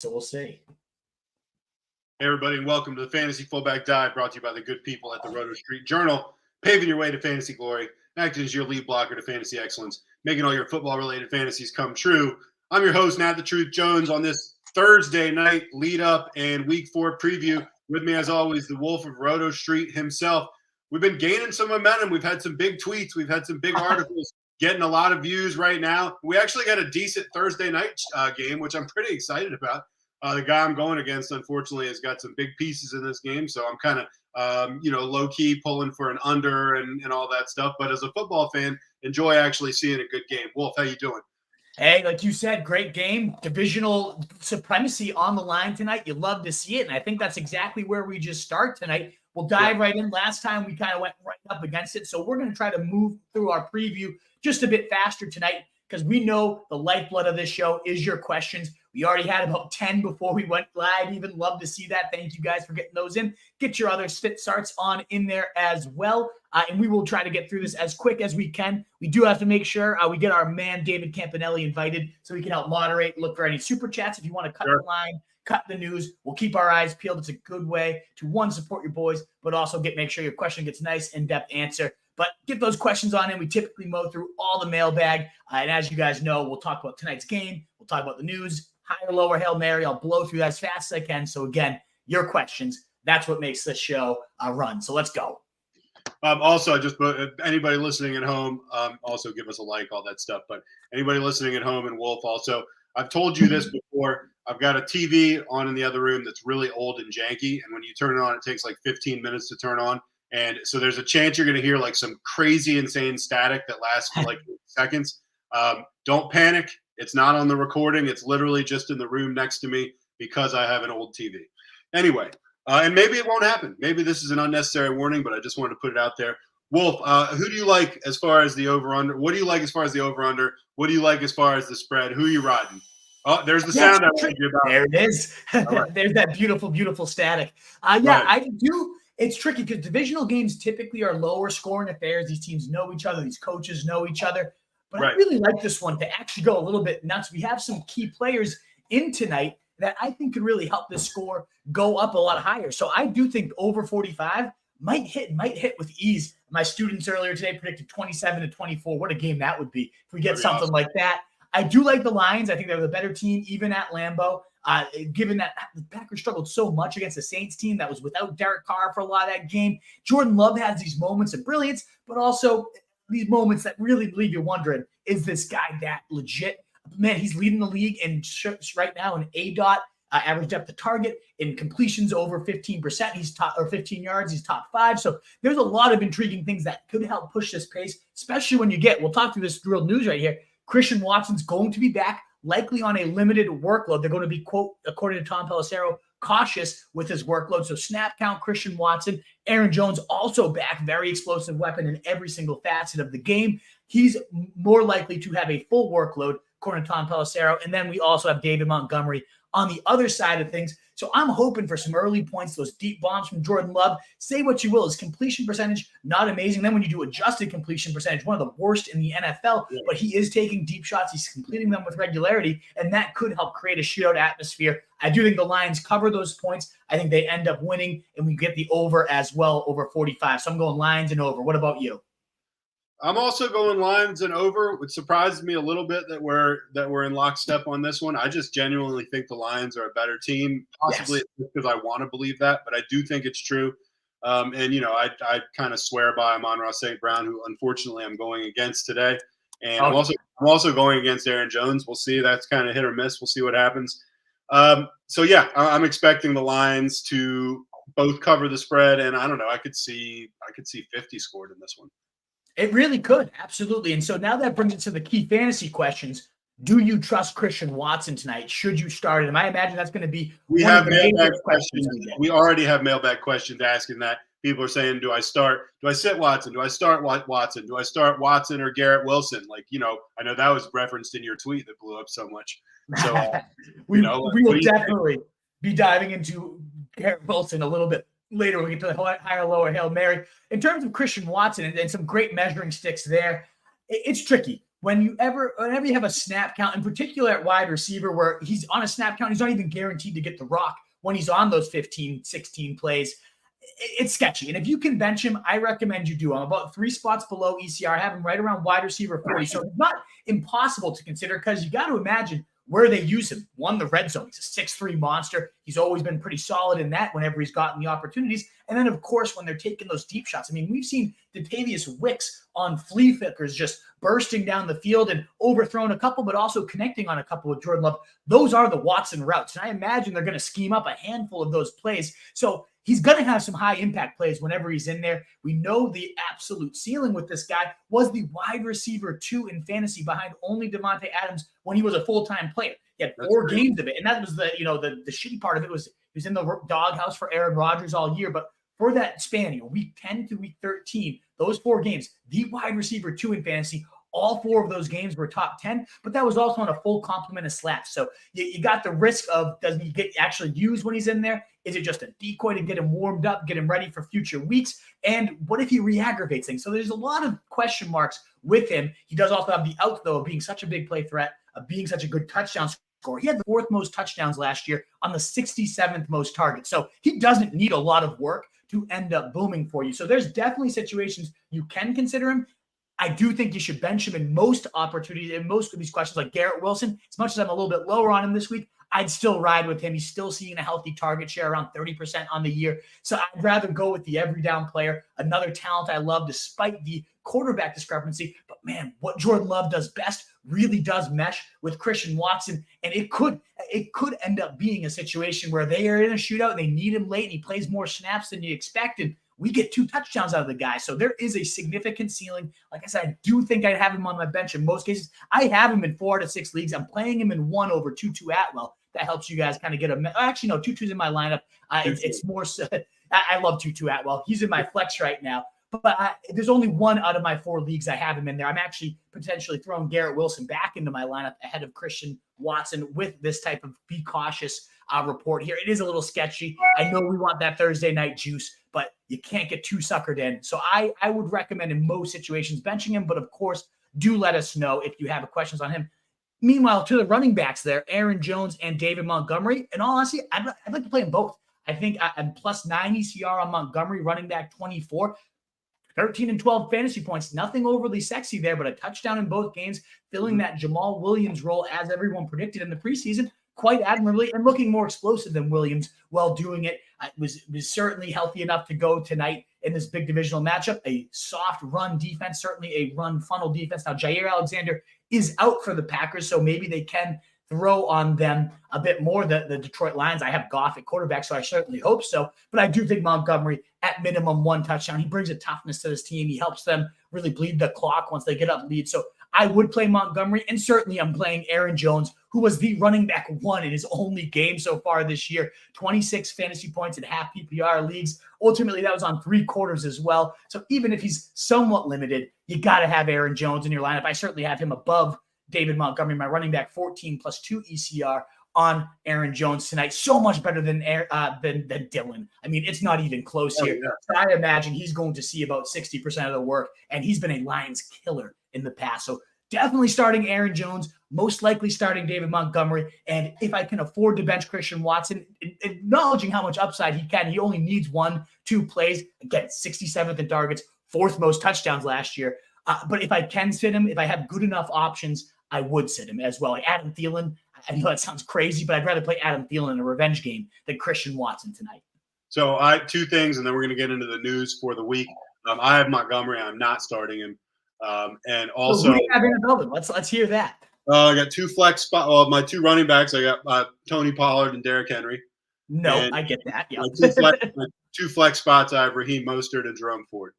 So we'll see. Hey, everybody, and welcome to the Fantasy Fullback Dive, brought to you by the good people at the Roto Street Journal, paving your way to fantasy glory, acting as your lead blocker to fantasy excellence, making all your football-related fantasies come true. I'm your host, Nat the Truth Jones, on this Thursday night lead-up and Week 4 preview. With me, as always, the Wolf of Roto Street himself. We've been gaining some momentum. We've had some big tweets. We've had some big articles getting a lot of views right now. We actually got a decent Thursday night game, which I'm pretty excited about. The guy I'm going against, unfortunately, has got some big pieces in this game, so I'm kind of, low-key pulling for an under and all that stuff. But as a football fan, enjoy actually seeing a good game. Wolf, how you doing? Hey, like you said, great game. Divisional supremacy on the line tonight. You love to see it, and I think that's exactly where we just start tonight. We'll dive right in. Last time we kind of went right up against it, so we're going to try to move through our preview just a bit faster tonight because we know the lifeblood of this show is your questions. We already had about 10 before we went live. Even love to see that. Thank you guys for getting those in. Get your other spit starts on in there as well. And we will try to get through this as quick as we can. We do have to make sure we get our man David Campanelli invited so he can help moderate. Look for any super chats if you want to cut the line, cut the news. We'll keep our eyes peeled. It's a good way to, one, support your boys, but also make sure your question gets nice, in-depth answer. But get those questions on in. We typically mow through all the mailbag. And as you guys know, we'll talk about tonight's game. We'll talk about the news. Higher, lower, Hail Mary. I'll blow through that as fast as I can. So, again, your questions, that's what makes this show run. So let's go. Also, just anybody listening at home, also give us a like, all that stuff. But anybody listening at home, and Wolf also, I've told you this before. I've got a TV on in the other room that's really old and janky. And when you turn it on, it takes like 15 minutes to turn on. And so there's a chance you're going to hear like some crazy, insane static that lasts for like seconds. Don't panic. It's not on the recording. It's literally just in the room next to me because I have an old TV. Anyway, and maybe it won't happen. Maybe this is an unnecessary warning, but I just wanted to put it out there. Wolf, who do you like as far as the over-under? What do you like as far as the over-under? What do you like as far as the spread? Who are you riding? Oh, there's the sound I wanted you about. There it is. Right. There's that beautiful, beautiful static. I do. It's tricky because divisional games typically are lower scoring affairs. These teams know each other. These coaches know each other. But I really like this one to actually go a little bit nuts. We have some key players in tonight that I think could really help this score go up a lot higher. So I do think over 45 might hit with ease. My students earlier today predicted 27-24. What a game that would be if we get something awesome like that. I do like the Lions. I think they're the better team, even at Lambeau. Given that the Packers struggled so much against the Saints team that was without Derek Carr for a lot of that game. Jordan Love has these moments of brilliance, but also these moments that really leave you wondering, is this guy that legit? Man, he's leading the league in right now in ADOT, average depth of target, in completions over 15%. He's top, or 15 yards. He's top 5. So there's a lot of intriguing things that could help push this pace, especially when we'll talk through this real news right here. Christian Watson's going to be back, likely on a limited workload. They're going to be, quote, according to Tom Pelissero, cautious with his workload. So snap count, Christian Watson. Aaron Jones also back, very explosive weapon in every single facet of the game. He's more likely to have a full workload, according to Tom Pelissero. And then we also have David Montgomery on the other side of things. So I'm hoping for some early points, those deep bombs from Jordan Love. Say what you will, his completion percentage, not amazing. Then when you do adjusted completion percentage, one of the worst in the NFL, but he is taking deep shots. He's completing them with regularity, and that could help create a shootout atmosphere. I do think the Lions cover those points. I think they end up winning, and we get the over as well, over 45. So I'm going Lions and over. What about you? I'm also going Lions and over. It surprises me a little bit that we're in lockstep on this one. I just genuinely think the Lions are a better team. Possibly it's because I want to believe that, but I do think it's true. I kind of swear by Amon-Ra St. Brown, who unfortunately I'm going against today. And I'm also going against Aaron Jones. We'll see. That's kind of hit or miss. We'll see what happens. I'm expecting the Lions to both cover the spread, and I don't know. I could see 50 scored in this one. It really could, absolutely. And so now that brings us to the key fantasy questions. Do you trust Christian Watson tonight? Should you start him? I imagine that's going to be we have mailbag questions. We already have mailbag questions asking that. People are saying, do I sit Watson? Do I start Watson? Do I start Watson or Garrett Wilson? I know that was referenced in your tweet that blew up so much. So we will definitely be diving into Garrett Wilson a little bit later. We'll get to the higher, lower Hail Mary. In terms of Christian Watson and some great measuring sticks there, it's tricky. whenever you have a snap count, in particular at wide receiver, where he's on a snap count, he's not even guaranteed to get the rock when he's on those 15, 16 plays. It's sketchy. And if you can bench him, I recommend you do. I'm about 3 spots below ECR. I have him right around wide receiver 40. So it's not impossible to consider, because you got to imagine where they use him. One, the red zone. He's a 6'3" monster. He's always been pretty solid in that whenever he's gotten the opportunities. And then, of course, when they're taking those deep shots. I mean, we've seen Datavius Wicks on flea flickers just bursting down the field and overthrown a couple, but also connecting on a couple with Jordan Love. Those are the Watson routes. And I imagine they're going to scheme up a handful of those plays. So he's going to have some high impact plays whenever he's in there. We know the absolute ceiling with this guy was the wide receiver 2 in fantasy behind only Devontae Adams when he was a full-time player. He had 4 games of it. And that was the shitty part of it was he was in the doghouse for Aaron Rodgers all year. But for that span, week 10 to week 13, those 4 games, the wide receiver 2 in fantasy, all 4 of those games were top 10, but that was also on a full complement of slaps. So you got the risk of, does he get actually used when he's in there? Is it just a decoy to get him warmed up, get him ready for future weeks? And what if he re-aggravates things? So there's a lot of question marks with him. He does also have the out, though, of being such a big play threat, of being such a good touchdown scorer. He had the 4th most touchdowns last year on the 67th most targets. So he doesn't need a lot of work to end up booming for you. So there's definitely situations you can consider him. I do think you should bench him in most opportunities, in most of these questions, like Garrett Wilson. As much as I'm a little bit lower on him this week, I'd still ride with him. He's still seeing a healthy target share, around 30% on the year. So I'd rather go with the every down player, another talent I love despite the quarterback discrepancy. But man, what Jordan Love does best really does mesh with Christian Watson. And it could end up being a situation where they are in a shootout and they need him late and he plays more snaps than you expected. We get 2 touchdowns out of the guy. So there is a significant ceiling. Like I said, I do think I'd have him on my bench in most cases. I have him in 4 out of 6 leagues. I'm playing him in 1 over Tutu Atwell. That helps you guys kind of get actually, no, Tutu's in my lineup. It's more so, I love Tutu Atwell. He's in my flex right now. But there's only 1 out of my 4 leagues I have him in there. I'm actually potentially throwing Garrett Wilson back into my lineup ahead of Christian Watson with this type of be cautious report here. It is a little sketchy. I know we want that Thursday night juice, but you can't get too suckered in. So I would recommend in most situations benching him, but of course, do let us know if you have questions on him. Meanwhile, to the running backs there, Aaron Jones and David Montgomery, and honestly, I'd like to play them both. I think I'm plus 9 ECR on Montgomery, running back 24. 13 and 12 fantasy points, nothing overly sexy there, but a touchdown in both games, filling that Jamal Williams role as everyone predicted in the preseason quite admirably and looking more explosive than Williams while doing it. Was certainly healthy enough to go tonight in this big divisional matchup. A soft run defense, certainly a run funnel defense. Now, Jair Alexander is out for the Packers, so maybe they can throw on them a bit more. The Detroit Lions, I have Goff at quarterback, so I certainly hope so. But I do think Montgomery, at minimum 1 touchdown. He brings a toughness to this team. He helps them really bleed the clock once they get up lead. So I would play Montgomery, and certainly I'm playing Aaron Jones, who was the running back 1 in his only game so far this year. 26 fantasy points in half PPR leagues. Ultimately, that was on 3 quarters as well. So even if he's somewhat limited, you got to have Aaron Jones in your lineup. I certainly have him above David Montgomery, my running back, 14 plus 2 ECR on Aaron Jones tonight. So much better than Dylan. I mean, it's not even close here. Yeah. So I imagine he's going to see about 60% of the work, and he's been a Lions killer in the past. So definitely starting Aaron Jones, most likely starting David Montgomery. And if I can afford to bench Christian Watson, acknowledging how much upside he can, he only needs 1-2 plays. Again, 67th in targets, 4th most touchdowns last year. But if I can sit him, if I have good enough options, I would sit him as well. Like Adam Thielen, I know that sounds crazy, but I'd rather play Adam Thielen in a revenge game than Christian Watson tonight. So I have 2 things, and then we're going to get into the news for the week. I have Montgomery. I'm not starting him. And also, who do you have in the building? Let's hear that. I got 2 flex spots. Well, my 2 running backs. I got Tony Pollard and Derrick Henry. No, I get that. Yeah. My 2 flex spots. I have Raheem Mostert and Jerome Ford.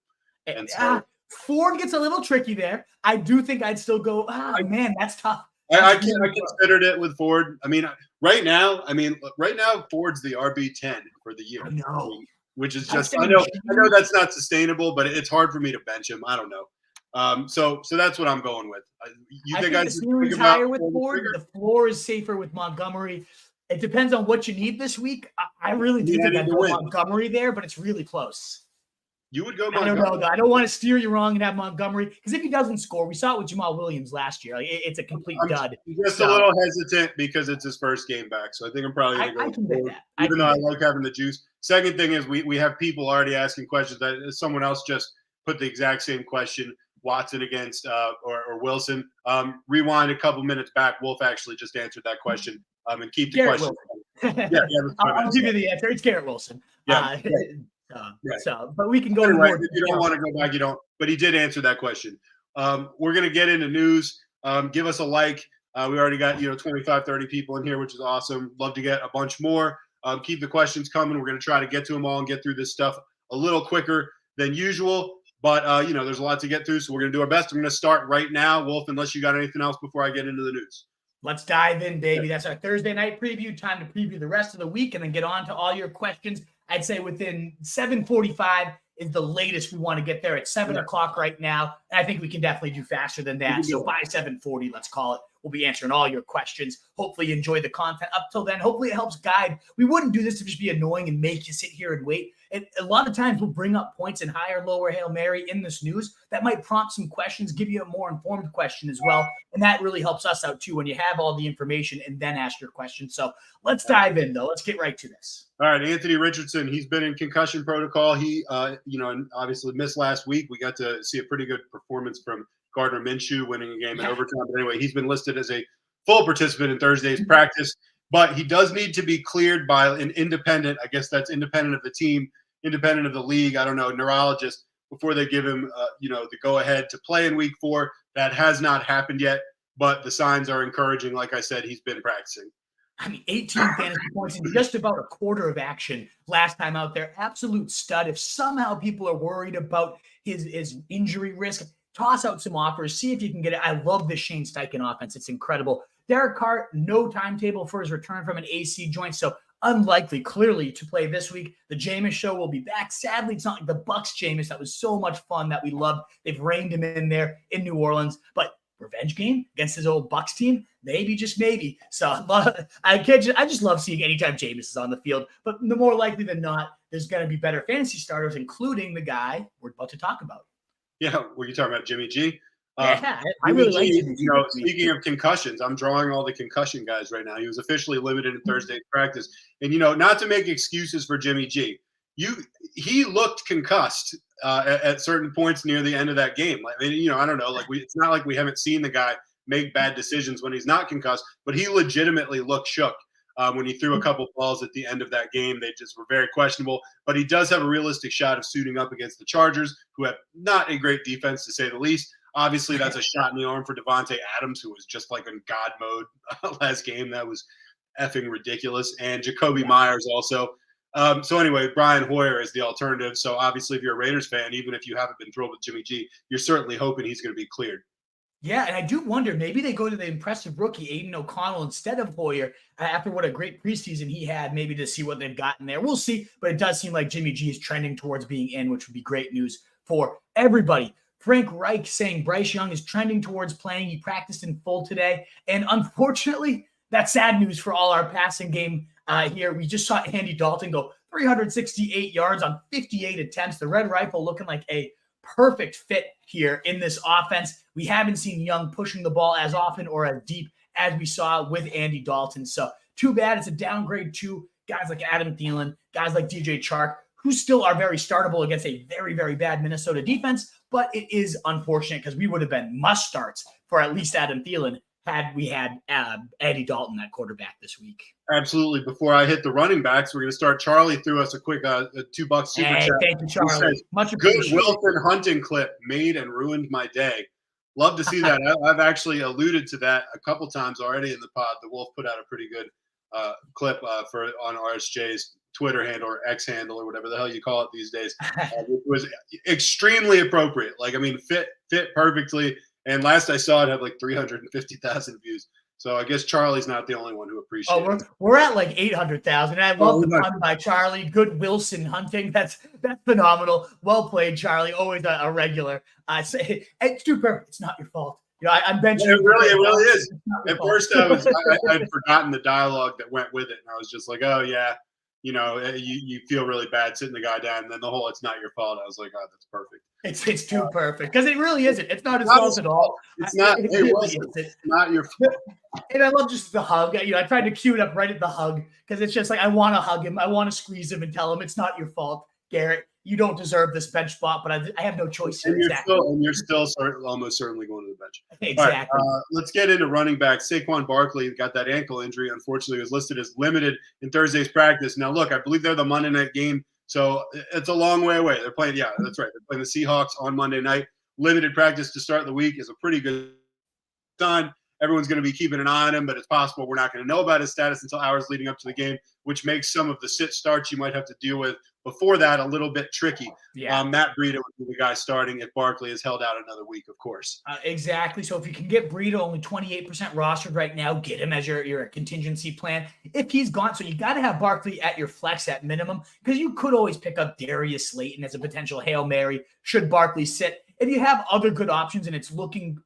And so Ford gets a little tricky there. I do think I'd still go. Man, that's tough. I considered it with Ford. I mean, right now, Ford's the RB10 for the year. I know. Which is just, I know that's not sustainable, but it's hard for me to bench him. I don't know. So that's what I'm going with. I think the ceiling's higher with Ford. The floor is safer with Montgomery. It depends on what you need this week. I really do think I'd go Montgomery there, but it's really close. You would go Montgomery. I don't know, though. I don't want to steer you wrong and have Montgomery, because if he doesn't score, we saw it with Jamal Williams last year. Like, it's a complete dud. Just a little hesitant because it's his first game back. So I think I'm probably going to go. I can bet that. Even though I like having the juice. Second thing is we have people already asking questions. Someone else just put the exact same question. Watson against or Wilson. Rewind a couple minutes back. Wolf actually just answered that question. And keep the question. I'll give you the answer. It's Garrett Wilson. Yeah. So, but we can go anyway, if you don't want to go back, you don't. But he did answer that question. We're going to get into news. Give us a like. We already got 25, 30 people in here, which is awesome. Love to get a bunch more. Keep the questions coming. We're going to try to get to them all and get through this stuff a little quicker than usual. But there's a lot to get through, so we're going to do our best. I'm going to start right now, Wolf, unless you got anything else before I get into the news. Let's dive in, baby. That's our Thursday night preview. Time to preview the rest of the week and then get on to all your questions. I'd say within 7:45 is the latest we want to get there. At 7 o'clock right now. And I think we can definitely do faster than that. So by 7:40, let's call it, we'll be answering all your questions. Hopefully you enjoy the content up till then. Hopefully it helps guide. We wouldn't do this to just be annoying and make you sit here and wait. And a lot of times we'll bring up points in higher, lower Hail Mary in this news that might prompt some questions, give you a more informed question as well. And that really helps us out too when you have all the information and then ask your question. So let's dive in, though. Let's get right to this. All right, Anthony Richardson, he's been in concussion protocol. He, obviously missed last week. We got to see a pretty good performance from Gardner Minshew winning a game in overtime. But anyway, he's been listed as a full participant in Thursday's practice. But he does need to be cleared by an independent, I guess that's independent of the team, independent of the league, I don't know, neurologist, before they give him, the go-ahead to play in week 4. That has not happened yet, but the signs are encouraging. Like I said, he's been practicing. 18 fantasy points in just about a quarter of action last time out there. Absolute stud. If somehow people are worried about his injury risk, toss out some offers, see if you can get it. I love this Shane Steichen offense. It's incredible. Derek Carr, no timetable for his return from an AC joint, so unlikely, clearly, to play this week. The Jameis show will be back. Sadly, it's not like the Bucs Jameis. That was so much fun that we loved. They've reined him in there in New Orleans, but revenge game against his old Bucs team, maybe, just maybe. So I just love seeing anytime Jameis is on the field. But the more likely than not, there's going to be better fantasy starters, including the guy we're about to talk about. Yeah, were you talking about Jimmy G? I really like Jimmy G. Speaking of concussions, I'm drawing all the concussion guys right now. He was officially limited in Thursday's practice. And, not to make excuses for Jimmy G, he looked concussed at certain points near the end of that game. I don't know. It's not like we haven't seen the guy make bad decisions when he's not concussed, but he legitimately looked shook when he threw a couple balls at the end of that game. They just were very questionable. But he does have a realistic shot of suiting up against the Chargers, who have not a great defense, to say the least. Obviously, that's a shot in the arm for Devontae Adams, who was just like in God mode last game. That was effing ridiculous. And Jacoby Myers also. So anyway, Brian Hoyer is the alternative. So obviously, if you're a Raiders fan, even if you haven't been thrilled with Jimmy G, you're certainly hoping he's going to be cleared. Yeah, and I do wonder, maybe they go to the impressive rookie, Aiden O'Connell, instead of Hoyer, after what a great preseason he had, maybe to see what they've gotten there. We'll see, but it does seem like Jimmy G is trending towards being in, which would be great news for everybody. Frank Reich saying Bryce Young is trending towards playing. He practiced in full today. And unfortunately, that's sad news for all our passing game here. We just saw Andy Dalton go 368 yards on 58 attempts. The Red Rifle looking like a perfect fit here in this offense. We haven't seen Young pushing the ball as often or as deep as we saw with Andy Dalton. So too bad. It's a downgrade to guys like Adam Thielen, guys like DJ Chark, who still are very startable against a very, very bad Minnesota defense. But it is unfortunate because we would have been must starts for at least Adam Thielen had we had Andy Dalton at quarterback this week. Absolutely. Before I hit the running backs, we're going to start. Charlie threw us a quick $2 super chat. Thank you, Charlie. Says, much appreciated. Good Wilson hunting clip made and ruined my day. Love to see that. I've actually alluded to that a couple times already in the pod. The Wolf put out a pretty good clip on RSJ's Twitter handle or X handle or whatever the hell you call it these days. It was extremely appropriate. Fit perfectly. And last I saw it had like 350,000 views. So I guess Charlie's not the only one who appreciates it. We're at like 800,000. I love the pun by Charlie. Good Wilson hunting. That's phenomenal. Well played, Charlie. Always a regular. I say it's too perfect. It's not your fault. I'm benching. It really is. At first, I'd forgotten the dialogue that went with it, and I was just like, "Oh yeah, you feel really bad sitting the guy down, and then the whole "it's not your fault." I was like, oh, that's perfect. It's too perfect because it really isn't. It's not his fault at all. It's not. It really really isn't. It's not your fault. And I love just the hug. I tried to cue it up right at the hug because it's just like I want to hug him. I want to squeeze him and tell him it's not your fault, Garrett. You don't deserve this bench spot, but I have no choice here. And you're still almost certainly going to the bench. Exactly. Right, let's get into running back. Saquon Barkley got that ankle injury. Unfortunately, was listed as limited in Thursday's practice. Now, look, I believe they're the Monday night game, so it's a long way away. They're playing. Yeah, that's right. They're playing the Seahawks on Monday night. Limited practice to start the week is a pretty good sign. Everyone's going to be keeping an eye on him, but it's possible we're not going to know about his status until hours leading up to the game, which makes some of the sit starts you might have to deal with before that a little bit tricky. Yeah. Matt Breida would be the guy starting if Barkley is held out another week, of course. Exactly. So if you can get Breida, only 28% rostered right now, get him as your contingency plan. If he's gone, so you got to have Barkley at your flex at minimum because you could always pick up Darius Slayton as a potential Hail Mary should Barkley sit. If you have other good options and it's looking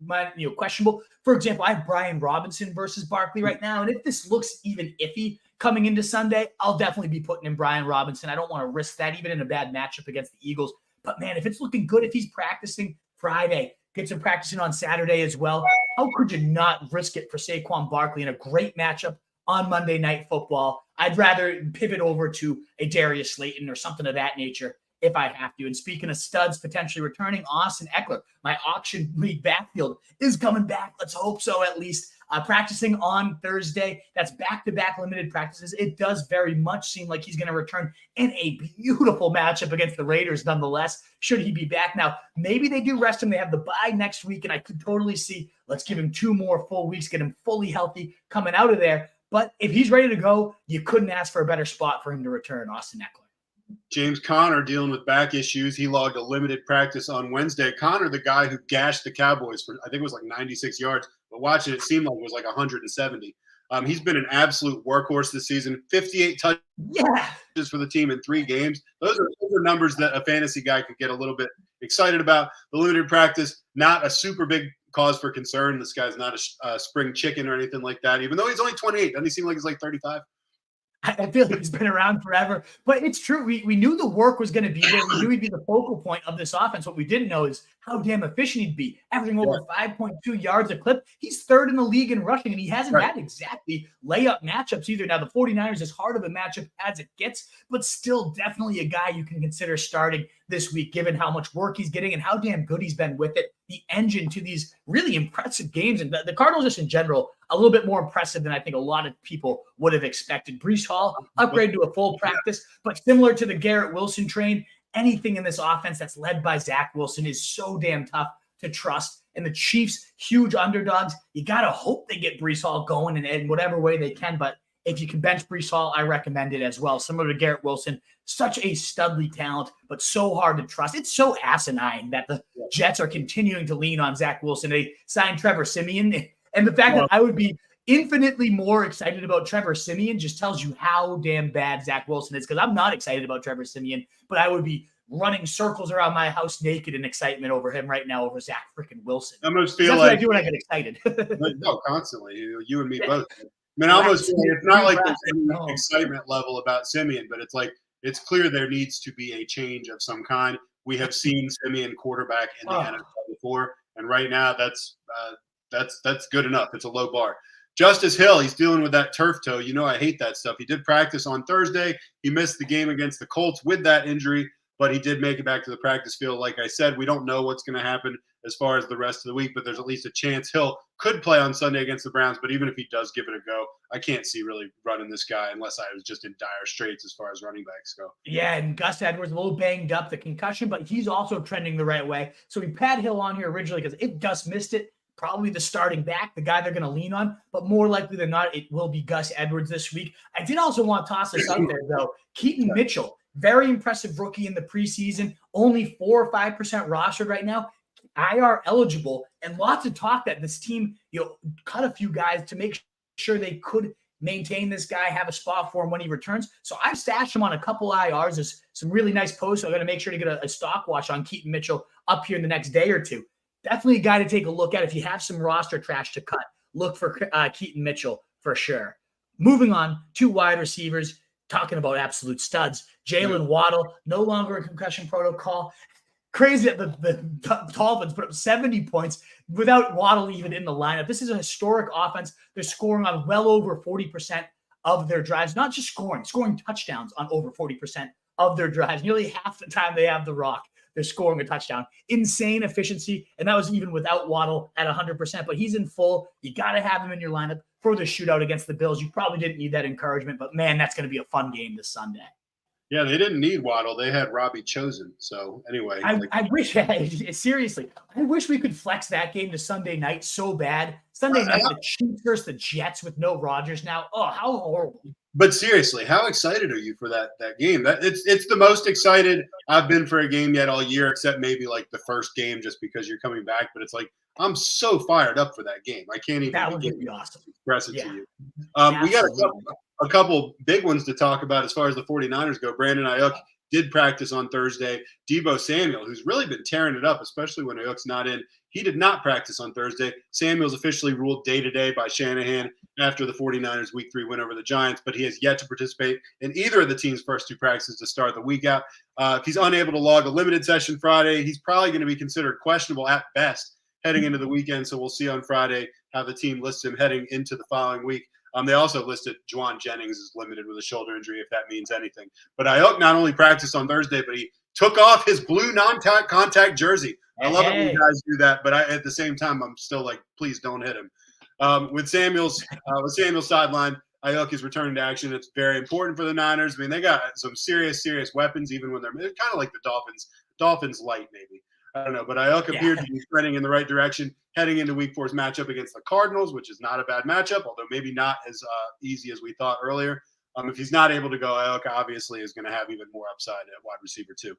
questionable, for example, I have Brian Robinson versus Barkley right now, and if this looks even iffy coming into Sunday, I'll definitely be putting in Brian Robinson. I don't want to risk that even in a bad matchup against the Eagles. But man, if it's looking good, if he's practicing Friday, gets him practicing on Saturday as well, how could you not risk it for Saquon Barkley in a great matchup on Monday Night Football? I'd rather pivot over to a Darius Slayton or something of that nature if I have to. And speaking of studs potentially returning, Austin Eckler, my auction league backfield, is coming back. Let's hope so, at least. Practicing on Thursday. That's back-to-back limited practices. It does very much seem like he's going to return in a beautiful matchup against the Raiders nonetheless, should he be back. Now, maybe they do rest him. They have the bye next week, and I could totally see, let's give him 2 more full weeks, get him fully healthy coming out of there. But if he's ready to go, you couldn't ask for a better spot for him to return, Austin Eckler. James Conner dealing with back issues. He logged a limited practice on Wednesday. Conner, the guy who gashed the Cowboys for, I think it was like 96 yards, but watching it seemed like it was like 170. He's been an absolute workhorse this season. 58 touches for the team in 3 games. Those are numbers that a fantasy guy could get a little bit excited about. The limited practice, not a super big cause for concern. This guy's not a spring chicken or anything like that, even though he's only 28. Doesn't he seem like he's like 35? I feel like he's been around forever, but it's true. We knew the work was going to be there. We knew he'd be the focal point of this offense. What we didn't know is how damn efficient he'd be, averaging over 5.2 yards a clip. He's 3rd in the league in rushing, and he hasn't had exactly layup matchups either. Now, the 49ers is hard of a matchup as it gets, but still definitely a guy you can consider starting this week, given how much work he's getting and how damn good he's been with it. The engine to these really impressive games. And the Cardinals just in general, a little bit more impressive than I think a lot of people would have expected. Breece Hall upgrade to a full practice, but similar to the Garrett Wilson train, anything in this offense that's led by Zach Wilson is so damn tough to trust. And the Chiefs, huge underdogs. You got to hope they get Breece Hall going in whatever way they can. But if you can bench Breece Hall, I recommend it as well. Similar to Garrett Wilson, such a studly talent, but so hard to trust. It's so asinine that the Jets are continuing to lean on Zach Wilson. They signed Trevor Siemian. And the fact that I would be infinitely more excited about Trevor Siemian just tells you how damn bad Zach Wilson is, because I'm not excited about Trevor Siemian, but I would be running circles around my house naked in excitement over him right now over Zach freaking Wilson. I almost feel that's like what I do when I get excited. No, constantly. You and me both. I mean, I almost feel like it's not like there's any excitement level about Siemian, but it's like it's clear there needs to be a change of some kind. We have seen Siemian quarterback in the NFL before, and right now that's good enough. It's a low bar. Justice Hill, he's dealing with that turf toe. You know I hate that stuff. He did practice on Thursday. He missed the game against the Colts with that injury, but he did make it back to the practice field. Like I said, we don't know what's going to happen as far as the rest of the week, but there's at least a chance Hill could play on Sunday against the Browns. But even if he does give it a go, I can't see really running this guy unless I was just in dire straits as far as running backs go. Yeah, and Gus Edwards a little banged up, the concussion, but he's also trending the right way. So we had Hill on here originally because if Gus missed it, probably the starting back, the guy they're going to lean on, but more likely than not, it will be Gus Edwards this week. I did also want to toss this out there, though. Keaton Mitchell, very impressive rookie in the preseason, only 4 or 5% rostered right now, IR eligible, and lots of talk that this team, cut a few guys to make sure they could maintain this guy, have a spot for him when he returns. So I've stashed him on a couple IRs. There's some really nice posts. So I'm going to make sure to get a stock watch on Keaton Mitchell up here in the next day or two. Definitely a guy to take a look at. If you have some roster trash to cut, look for Keaton Mitchell for sure. Moving on to wide receivers. talking about absolute studs. Jalen Waddle, no longer in concussion protocol. Crazy that the Dolphins put up 70 points without Waddle even in the lineup. This is a historic offense. They're scoring on well over 40% of their drives, not just scoring touchdowns on over 40% of their drives. Nearly half the time they have the rock, they're scoring a touchdown. Insane efficiency, and that was even without Waddle at 100%, but he's in full. You got to have him in your lineup for the shootout against the Bills. You probably didn't need that encouragement, but man, that's going to be a fun game this Sunday. Yeah, they didn't need Waddle. They had Robbie Chosen. So anyway. I wish, seriously, I wish we could flex that game to Sunday night so bad. Sunday night, the Chiefs versus the Jets with no Rodgers now. Oh, how horrible. But seriously, how excited are you for that game? It's the most excited I've been for a game yet all year, except maybe like the first game just because you're coming back. But it's like, I'm so fired up for that game. I can't even be awesome. Express it to you. We got a couple big ones to talk about as far as the 49ers go. Brandon Ayuk did practice on Thursday. Deebo Samuel, who's really been tearing it up, especially when Ayuk's not in, he did not practice on Thursday. Samuel's officially ruled day-to-day by Shanahan after the 49ers Week 3 win over the Giants, but he has yet to participate in either of the team's first two practices to start the week out. If he's unable to log a limited session Friday, he's probably going to be considered questionable at best heading into the weekend, so we'll see on Friday how the team lists him heading into the following week. They also listed Juwan Jennings as limited with a shoulder injury, if that means anything. But Ayuk not only practiced on Thursday, but he took off his blue non-contact jersey. I love it when guys do that, but at the same time, I'm still like, please don't hit him. With Samuel's sideline, Ayuk is returning to action. It's very important for the Niners. I mean, they got some serious weapons, even when they're kind of like the Dolphins light maybe. I don't know, but Ayuk appeared to be trending in the right direction heading into Week 4's matchup against the Cardinals, which is not a bad matchup, although maybe not as easy as we thought earlier. If he's not able to go, Ayuk obviously is going to have even more upside at wide receiver too.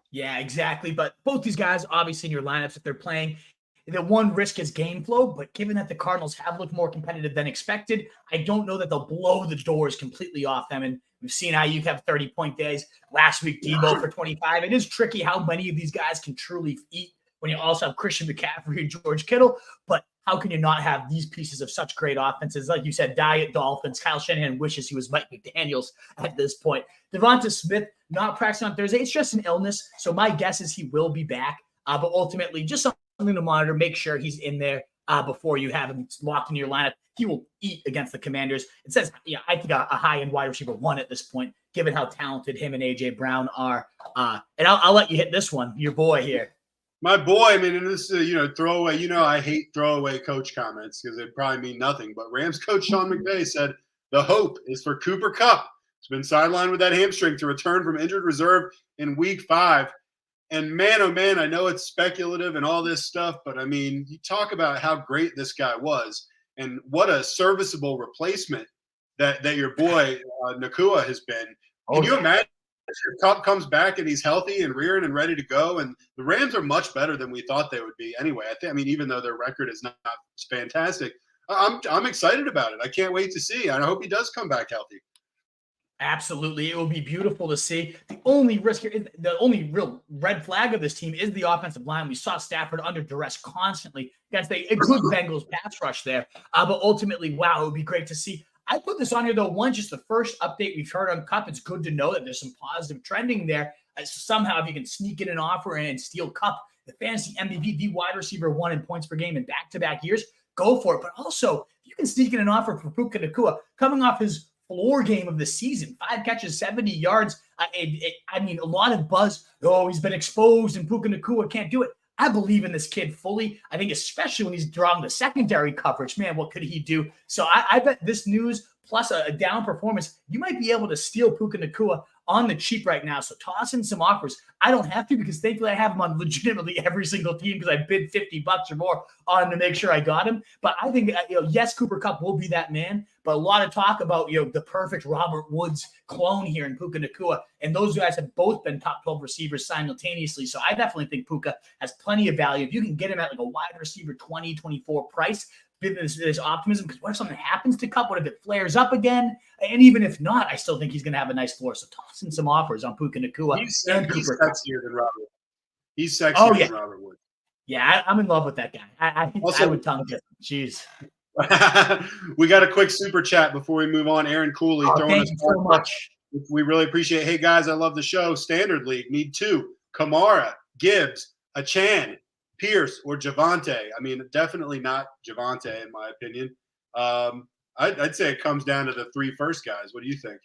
Yeah, exactly. But both these guys, obviously in your lineups, if they're playing, the one risk is game flow. But given that the Cardinals have looked more competitive than expected, I don't know that they'll blow the doors completely off them. And we've seen Ayuk have 30-point days. Last week, Deebo for 25. It is tricky how many of these guys can truly eat when you also have Christian McCaffrey and George Kittle. But how can you not have these pieces of such great offenses? Like you said, Diet Dolphins. Kyle Shanahan wishes he was Mike McDaniels at this point. Devonta Smith not practicing on Thursday. It's just an illness. So my guess is he will be back. But ultimately, just something to monitor. Make sure he's in there before you have him locked in your lineup. He will eat against the Commanders. It says, I think a high-end wide receiver 1 at this point, given how talented him and A.J. Brown are. And I'll let you hit this one, your boy here. My boy, I mean, and this is, throwaway. I hate throwaway coach comments because they probably mean nothing. But Rams coach Sean McVay said the hope is for Cooper Kupp. He's been sidelined with that hamstring to return from injured reserve in Week 5. And man, oh man, I know it's speculative and all this stuff, but I mean, you talk about how great this guy was and what a serviceable replacement that your boy Nakua has been. Can you imagine if Kupp comes back and he's healthy and rearing and ready to go? And the Rams are much better than we thought they would be anyway. I mean, even though their record is not fantastic, I'm excited about it. I can't wait to see. I hope he does come back healthy. Absolutely. It will be beautiful to see. The only risk here, the only real red flag of this team is the offensive line. We saw Stafford under duress constantly against a good Bengals pass rush there. But ultimately, wow, it would be great to see. I put this on here, though. One, just the first update we've heard on Kupp. It's good to know that there's some positive trending there. Somehow, if you can sneak in an offer and steal Kupp, the fantasy MVP, the wide receiver 1 in points per game in back-to-back years, go for it. But also, if you can sneak in an offer for Puka Nacua, coming off his floor game of the season, 5 catches, 70 yards. I mean, a lot of buzz. Oh, he's been exposed and Puka Nacua can't do it. I believe in this kid fully. I think especially when he's drawing the secondary coverage, man, what could he do? So I bet this news plus a down performance, you might be able to steal Puka Nacua on the cheap right now. So toss in some offers. I don't have to because thankfully I have him on legitimately every single team because I bid $50 or more on him to make sure I got him. But I think, yes, Cooper Kupp will be that man, but a lot of talk about, the perfect Robert Woods clone here in Puka Nacua. And those guys have both been top 12 receivers simultaneously. So I definitely think Puka has plenty of value. If you can get him at like a wide receiver 20, 24 price, this optimism, because what if something happens to Kupp? What if it flares up again? And even if not, I still think he's going to have a nice floor. So toss in some offers on Puka Nacua. He's sexier than Robert. He's sexier than Robert Wood. Yeah, I'm in love with that guy. I would tongue kiss him. Jeez. We got a quick super chat before we move on. Aaron Cooley throwing us so much. We really appreciate. Hey guys, I love the show. Standard League need 2: Kamara, Gibbs, Achan, Pierce, or Javonte. I mean, definitely not Javonte in my opinion. I'd say it comes down to the 3 first guys. What do you think?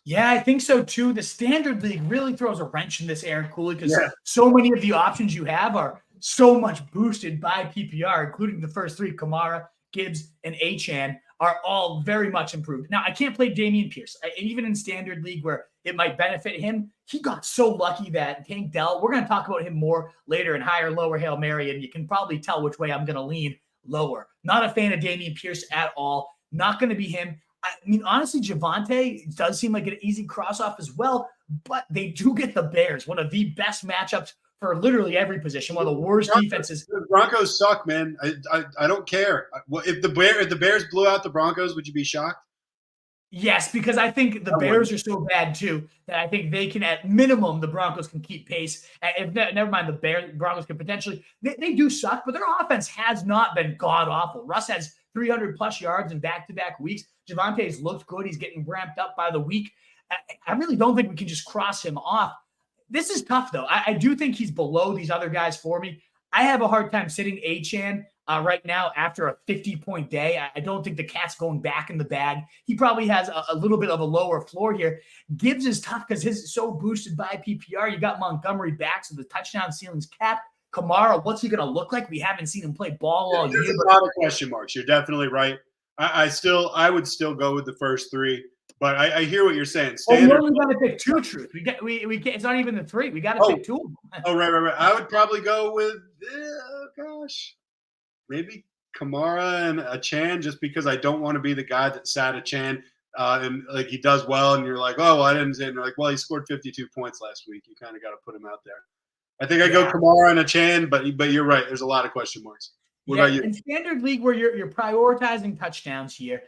Yeah, I think so too. The Standard League really throws a wrench in this, Aaron Cooley, because so many of the options you have are so much boosted by PPR, including the first 3, Kamara, Gibbs, and Achan, are all very much improved. Now, I can't play Dameon Pierce. Even in Standard League where it might benefit him, he got so lucky that Tank Dell, we're going to talk about him more later in higher, lower Hail Mary, and you can probably tell which way I'm going to lean lower. Not a fan of Dameon Pierce at all. Not going to be him. I mean, honestly, Javonte does seem like an easy cross-off as well, but they do get the Bears, one of the best matchups for literally every position, one of the worst defenses. The Broncos suck, man. I don't care. If the Bears blew out the Broncos, would you be shocked? Yes, because I think the Bears are so bad too that I think they can, at minimum, the Broncos can keep pace. Never mind, the Broncos can potentially. They do suck, but their offense has not been god awful. Russ has 300+ yards in back-to-back weeks. Javonte's looked good. He's getting ramped up by the week. I really don't think we can just cross him off. This is tough, though. I do think he's below these other guys for me. I have a hard time sitting Achan right now after a 50-point day. I don't think the cat's going back in the bag. He probably has a little bit of a lower floor here. Gibbs is tough because his is so boosted by PPR. You got Montgomery back, so the touchdown ceiling's capped. Kamara, what's he going to look like? We haven't seen him play ball all year. There's a lot of question marks. You're definitely right. I would still go with the first 3, but I hear what you're saying. We only got to pick 2, truth. We get. It's not even the 3. We got to pick 2 of them. Oh, right. I would probably go with, maybe Kamara and Achan, just because I don't want to be the guy that sat Achan and like he does well, and you're like, oh, well, I didn't say. And you're like, well, he scored 52 points last week. You kind of got to put him out there. I think I go Kamara and Achan, but you're right. There's a lot of question marks. What about you? In Standard League, where you're prioritizing touchdowns here,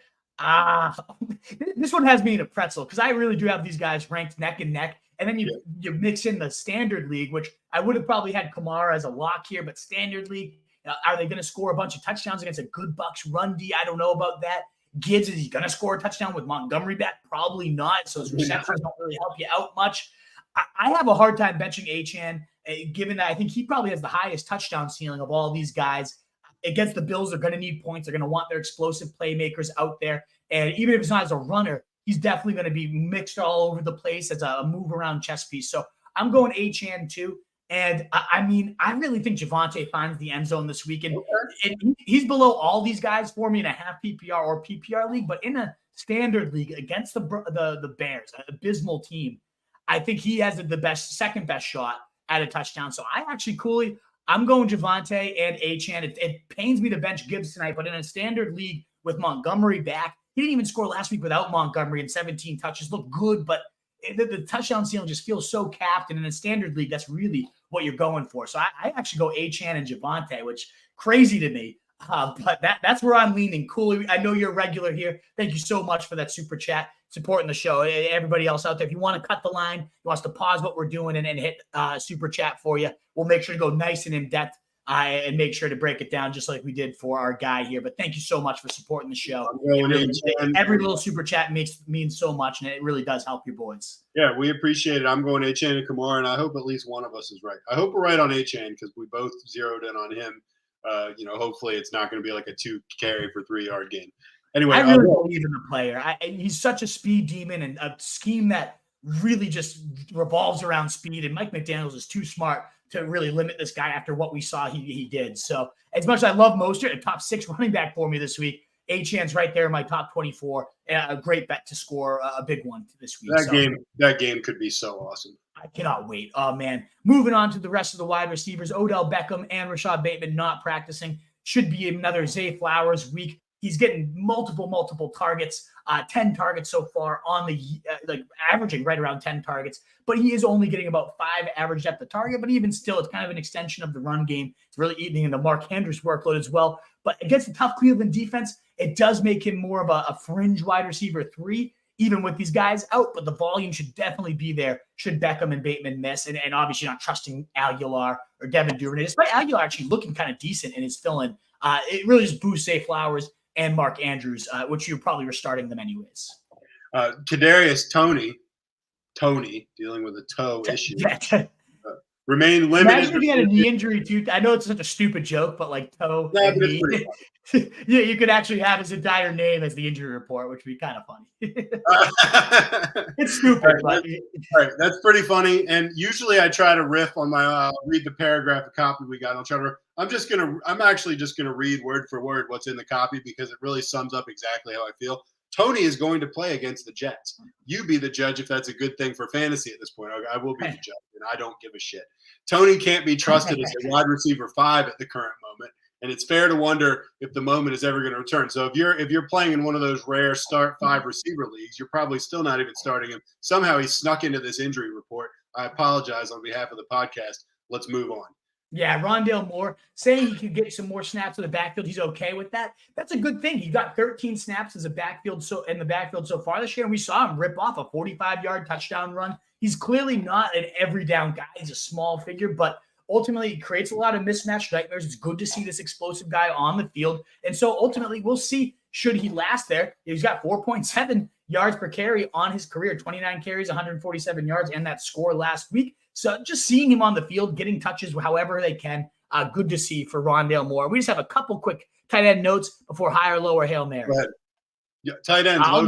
this one has me in a pretzel because I really do have these guys ranked neck and neck. And then you mix in the Standard League, which I would have probably had Kamara as a lock here, but Standard League, are they going to score a bunch of touchdowns against a good Bucs run D? I don't know about that. Gibbs, is he going to score a touchdown with Montgomery back? Probably not. So his receptions don't really help you out much. I have a hard time benching Achan, given that I think he probably has the highest touchdown ceiling of all these guys. Against the Bills, they're going to need points. They're going to want their explosive playmakers out there. And even if it's not as a runner, he's definitely going to be mixed all over the place as a move-around chess piece. So I'm going Achan too. And I mean, I really think Javonte finds the end zone this weekend. And he's below all these guys for me in a half PPR or PPR league. But in a Standard League against the Bears, an abysmal team, I think he has the second best shot at a touchdown. So I'm going Javonte and Achan. It pains me to bench Gibbs tonight, but in a Standard League with Montgomery back, he didn't even score last week without Montgomery, and 17 touches. Looked good, but the touchdown ceiling just feels so capped. And in a Standard League, that's really what you're going for. So I actually go Achan and Javonte, which crazy to me. But that's where I'm leaning. Cooley, I know you're a regular here. Thank you so much for that super chat, supporting the show. Everybody else out there, if you want to cut the line, you want us to pause what we're doing and hit super chat for you, we'll make sure to go nice and in depth and make sure to break it down just like we did for our guy here. But thank you so much for supporting the show. Every little super chat means so much, and it really does help your boys. Yeah, we appreciate it. I'm going Achan and Kamara, and I hope at least one of us is right. I hope we're right on Achan because we both zeroed in on him. Hopefully it's not going to be like a 2 carry for 3-yard game. Anyway, I really believe in the player. He's such a speed demon and a scheme that really just revolves around speed. And Mike McDaniels is too smart to really limit this guy after what we saw he did. So as much as I love Mostert, a top 6 running back for me this week, Achan's right there in my top 24. A great bet to score a big one this week. That game could be so awesome. I cannot wait. Oh, man. Moving on to the rest of the wide receivers, Odell Beckham and Rashad Bateman not practicing. Should be another Zay Flowers week. He's getting multiple targets, 10 targets so far on the averaging right around 10 targets. But he is only getting about 5 average depth of target. But even still, it's kind of an extension of the run game. It's really eating into Mark Andrews' workload as well. But against the tough Cleveland defense, it does make him more of a fringe wide receiver 3. Even with these guys out, but the volume should definitely be there should Beckham and Bateman miss. And obviously not trusting Aguilar or Devin Duvernay, despite Aguilar actually looking kind of decent in his fill-in. It really just boosts Zay Flowers and Mark Andrews, which you probably were starting them anyways. Kadarius Toney dealing with a toe issue. Yeah. Remain limited. Imagine if he had a knee injury too. I know it's such a stupid joke, but like toe and knee. Yeah, you could actually have his entire name as the injury report, which would be kind of funny. It's stupid. All right, that's pretty funny. And usually I try to riff on my read the paragraph of copy we got. I'm actually just gonna read word for word what's in the copy because it really sums up exactly how I feel. Toney is going to play against the Jets. You be the judge if that's a good thing for fantasy at this point. I will be the judge, and I don't give a shit. Toney can't be trusted as a wide receiver 5 at the current moment, and it's fair to wonder if the moment is ever going to return. So if you're playing in one of those rare start 5 receiver leagues, you're probably still not even starting him. Somehow he snuck into this injury report. I apologize on behalf of the podcast. Let's move on. Yeah, Rondale Moore saying he could get some more snaps in the backfield. He's okay with that. That's a good thing. He got 13 snaps as a backfield in the backfield so far this year, and we saw him rip off a 45-yard touchdown run. He's clearly not an every down guy. He's a small figure, but ultimately he creates a lot of mismatched nightmares. It's good to see this explosive guy on the field. And so ultimately we'll see should he last there. He's got 4.7 yards per carry on his career, 29 carries, 147 yards, and that score last week. So just seeing him on the field, getting touches however they can, good to see for Rondale Moore. We just have a couple quick tight end notes before high or low or Hail Mary. Go ahead. Yeah, tight ends. I'm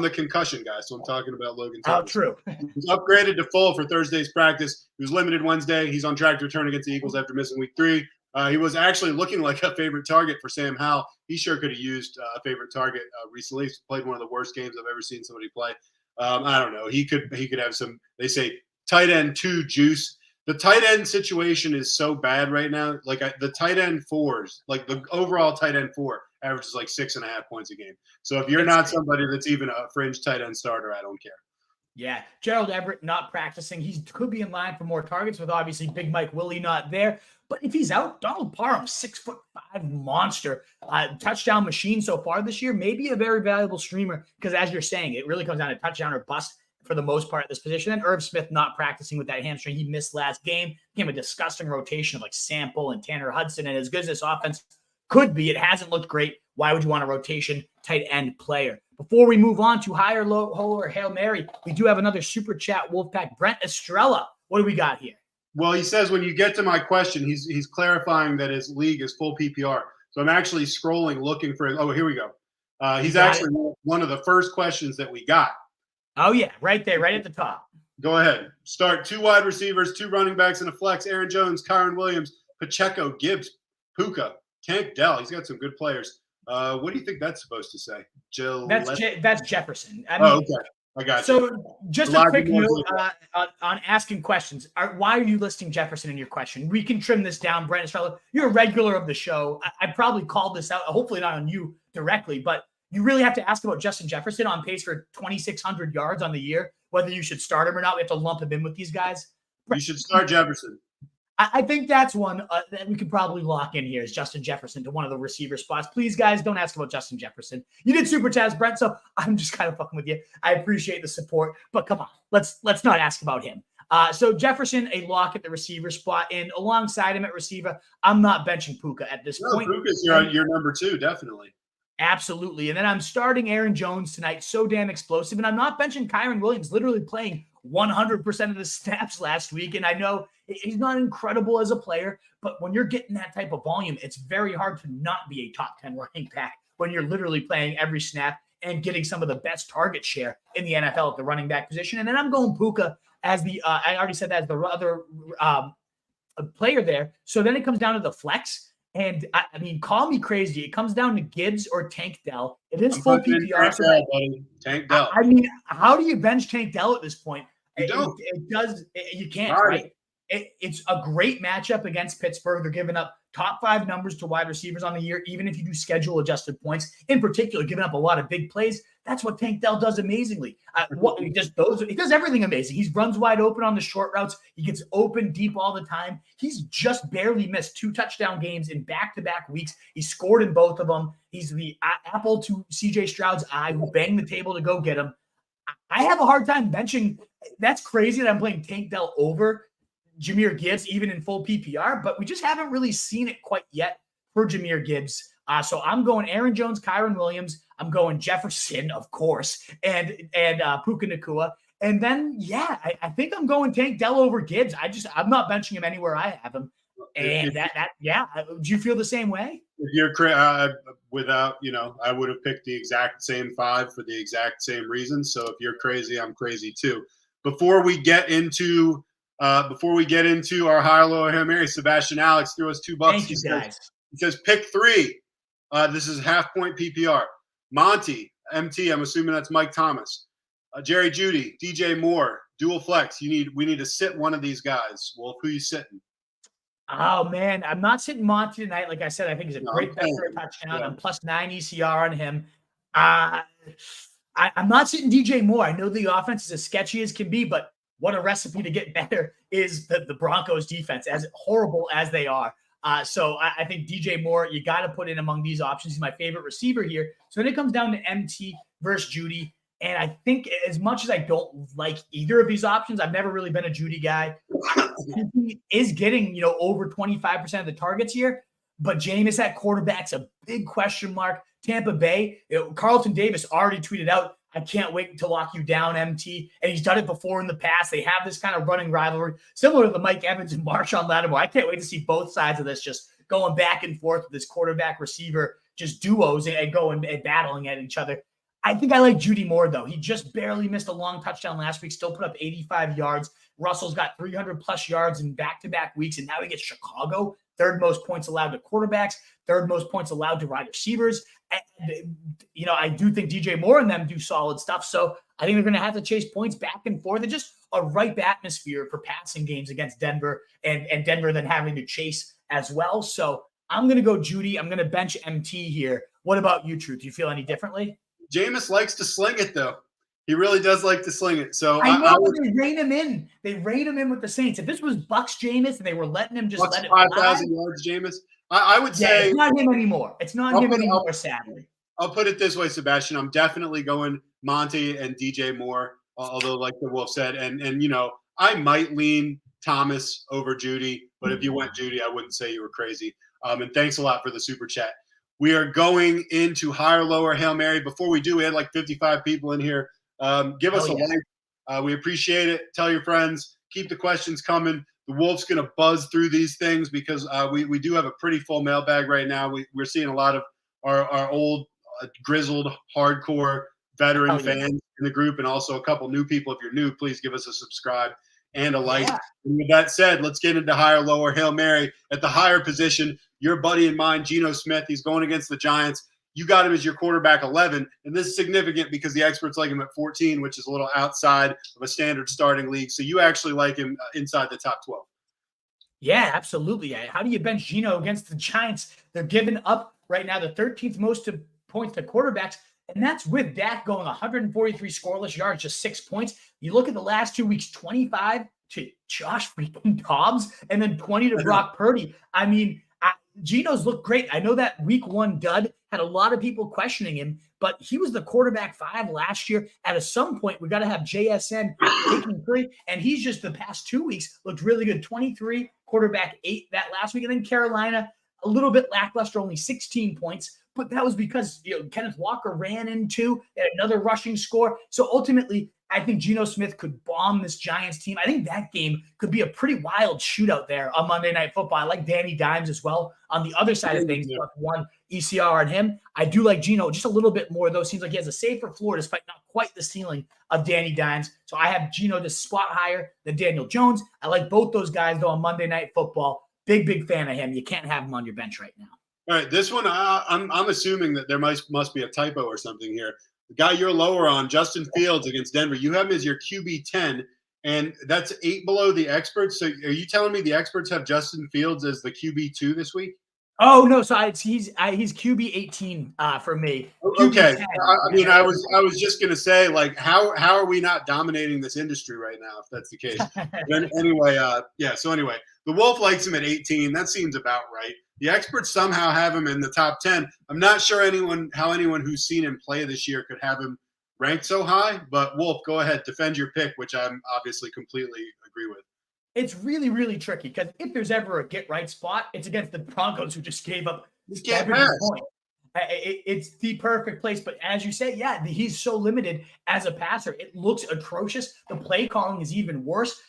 the concussion guy, so I'm talking about Logan Thomas. Oh, true. He's upgraded to full for Thursday's practice. He was limited Wednesday. He's on track to return against the Eagles after missing week 3. He was actually looking like a favorite target for Sam Howell. He sure could have used a favorite target recently. He's played one of the worst games I've ever seen somebody play. I don't know. He could have some, they say, tight end 2 juice. The tight end situation is so bad right now. Like the tight end 4s, like the overall tight end 4 averages like 6.5 points a game. So if you're not somebody that's even a fringe tight end starter, I don't care. Yeah, Gerald Everett not practicing. He could be in line for more targets with obviously Big Mike Willie not there. But if he's out, Donald Parham, 6'5" monster, touchdown machine so far this year, maybe a very valuable streamer because as you're saying, it really comes down to touchdown or bust for the most part at this position. And Irv Smith not practicing with that hamstring. He missed last game. Became a disgusting rotation of like Sample and Tanner Hudson. And as good as this offense could be, it hasn't looked great. Why would you want a rotation tight end player? Before we move on to higher, low, or Hail Mary, we do have another super chat, Wolfpack. Brent Estrella, what do we got here? Well, he says when you get to my question, he's clarifying that his league is full PPR. So I'm actually scrolling, looking for – oh, here we go. He's actually one of the first questions that we got. Oh, yeah, right there, right at the top. Go ahead. Start 2 wide receivers, 2 running backs, and a flex. Aaron Jones, Kyron Williams, Pacheco, Gibbs, Puka, Tank Dell. He's got some good players. What do you think that's supposed to say? That's Jefferson. I mean, okay. I got you. So just a quick note on asking questions. Why are you listing Jefferson in your question? We can trim this down. Brent Estrella, you're a regular of the show. I probably called this out, hopefully not on you directly, but you really have to ask about Justin Jefferson on pace for 2,600 yards on the year, whether you should start him or not. We have to lump him in with these guys. You should start Jefferson. I think that's one that we could probably lock in here is Justin Jefferson to one of the receiver spots. Please, guys, don't ask about Justin Jefferson. You did super chats, Brent, so I'm just kind of fucking with you. I appreciate the support, but come on, let's not ask about him. So Jefferson, a lock at the receiver spot, and alongside him at receiver, I'm not benching Puka at this point. Puka's your number 2, definitely. Absolutely. And then I'm starting Aaron Jones tonight, so damn explosive. And I'm not benching Kyron Williams, literally playing 100% of the snaps last week. And I know he's not incredible as a player, but when you're getting that type of volume, it's very hard to not be a top 10 running back when you're literally playing every snap and getting some of the best target share in the NFL at the running back position. And then I'm going Puka as I already said that as the other player there. So then it comes down to the flex. And I mean, call me crazy. It comes down to Gibbs or Tank Dell. It is full PPR. Tank Dell. I mean, how do you bench Tank Dell at this point? You don't. You can't, right? It's a great matchup against Pittsburgh. They're giving up top 5 numbers to wide receivers on the year, even if you do schedule adjusted points. In particular, giving up a lot of big plays. That's what Tank Dell does amazingly. He does everything amazing. He runs wide open on the short routes. He gets open deep all the time. He's just barely missed 2 touchdown games in back-to-back weeks. He scored in both of them. He's the apple to CJ Stroud's eye who banged the table to go get him. I have a hard time benching. That's crazy that I'm playing Tank Dell over Jahmyr Gibbs, even in full PPR, but we just haven't really seen it quite yet for Jahmyr Gibbs. So I'm going Aaron Jones, Kyron Williams. I'm going Jefferson, of course, and Puka Nacua. And then, I think I'm going Tank Dell over Gibbs. I'm not benching him anywhere I have him. And do you feel the same way? If you're without, I would have picked the exact same 5 for the exact same reason. So if you're crazy, I'm crazy too. Before we get into our high low Hail Mary, Sebastian Alex threw us $2. Thank you, guys. He says pick 3. This is half point PPR. Monty, MT, I'm assuming that's Mike Thomas. Jerry Jeudy, DJ Moore, dual flex. We need to sit one of these guys. Well, who you sitting? Oh man, I'm not sitting Monty tonight. Like I said, I think he's a great bet for a touchdown. Yeah. I'm +9 ECR on him. I'm not sitting DJ Moore. I know the offense is as sketchy as can be, but what a recipe to get better is the Broncos defense, as horrible as they are. So I think DJ Moore, you got to put in among these options. He's my favorite receiver here. So then it comes down to MT versus Jeudy. And I think as much as I don't like either of these options, I've never really been a Jeudy guy. He is getting, over 25% of the targets here. But Jameis at quarterback's a big question mark. Tampa Bay, Carlton Davis already tweeted out, I can't wait to lock you down, MT. And he's done it before in the past. They have this kind of running rivalry, similar to the Mike Evans and Marshawn Lattimore. I can't wait to see both sides of this just going back and forth with this quarterback receiver, just duos and going and battling at each other. I think I like Jeudy more, though. He just barely missed a long touchdown last week, still put up 85 yards. Russell's got 300-plus yards in back-to-back weeks, and now he gets Chicago, third most points allowed to quarterbacks, third most points allowed to wide receivers. And, I do think DJ Moore and them do solid stuff, so I think they're going to have to chase points back and forth and just a ripe atmosphere for passing games against Denver, and Denver then having to chase as well. So I'm going to go Jeudy. I'm going to bench MT here. What about you, Truth? Do you feel any differently? Jameis likes to sling it, though. He really does like to sling it. So I know they rein him in. They rein him in with the Saints. If this was Bucks Jameis and they were letting him just let it 5,000 yards, Jameis. I would say it's not him anymore. It's not him anymore, sadly. I'll put it this way, Sebastian. I'm definitely going Monty and DJ Moore, although like the Wolf said, and I might lean Thomas over Jeudy, but if you went Jeudy, I wouldn't say you were crazy. And thanks a lot for the super chat. We are going into higher, lower Hail Mary. Before we do, we had like 55 people in here. Give us a like. We appreciate it. Tell your friends. Keep the questions coming. The Wolf's going to buzz through these things because we do have a pretty full mailbag right now. We're seeing a lot of our old, grizzled, hardcore veteran fans in the group, and also a couple new people. If you're new, please give us a subscribe and a like. Yeah. And with that said, let's get into higher, lower Hail Mary. At the higher position, your buddy and mine, Geno Smith, he's going against the Giants. You got him as your quarterback 11, and this is significant because the experts like him at 14, which is a little outside of a standard starting league. So you actually like him inside the top 12. Yeah, absolutely. How do you bench Geno against the Giants? They're giving up right now the 13th most points to quarterbacks, and that's with Dak going 143 scoreless yards, just 6 points. You look at the last 2 weeks, 25 to Josh freaking Dobbs, and then 20 to Brock Purdy. I mean, Geno's looked great. I know that week 1 dud had a lot of people questioning him, but he was the quarterback 5 last year. At some point, we got to have JSN taking 3, and he's just the past 2 weeks looked really good. 23, quarterback 8 that last week, and then Carolina, a little bit lackluster, only 16 points. But that was because Kenneth Walker ran into another rushing score. So ultimately, I think Geno Smith could bomb this Giants team. I think that game could be a pretty wild shootout there on Monday Night Football. I like Danny Dimes as well on the other side of things. Yeah. +1 ECR on him. I do like Geno just a little bit more, though. Seems like he has a safer floor despite not quite the ceiling of Danny Dimes. So I have Geno to spot higher than Daniel Jones. I like both those guys, though, on Monday Night Football. Big fan of him. You can't have him on your bench right now. All right, this one, I'm assuming that there must be a typo or something here. The guy you're lower on, Justin Fields against Denver, you have him as your QB 10, and that's 8 below the experts. So are you telling me the experts have Justin Fields as the QB 2 this week? Oh no, so he's QB 18 for me. Okay, I was just gonna say, like, how are we not dominating this industry right now if that's the case? Anyway, So anyway, the Wolf likes him at 18. That seems about right. The experts somehow have him in the top 10. I'm not sure how anyone who's seen him play this year could have him ranked so high. But Wolf, go ahead, defend your pick, which I'm obviously completely agree with. It's really, really tricky because if there's ever a get right spot, it's against the Broncos, who just gave up 7 points. It's the perfect place. But as you say, yeah, he's so limited as a passer. It looks atrocious. The play calling is even worse.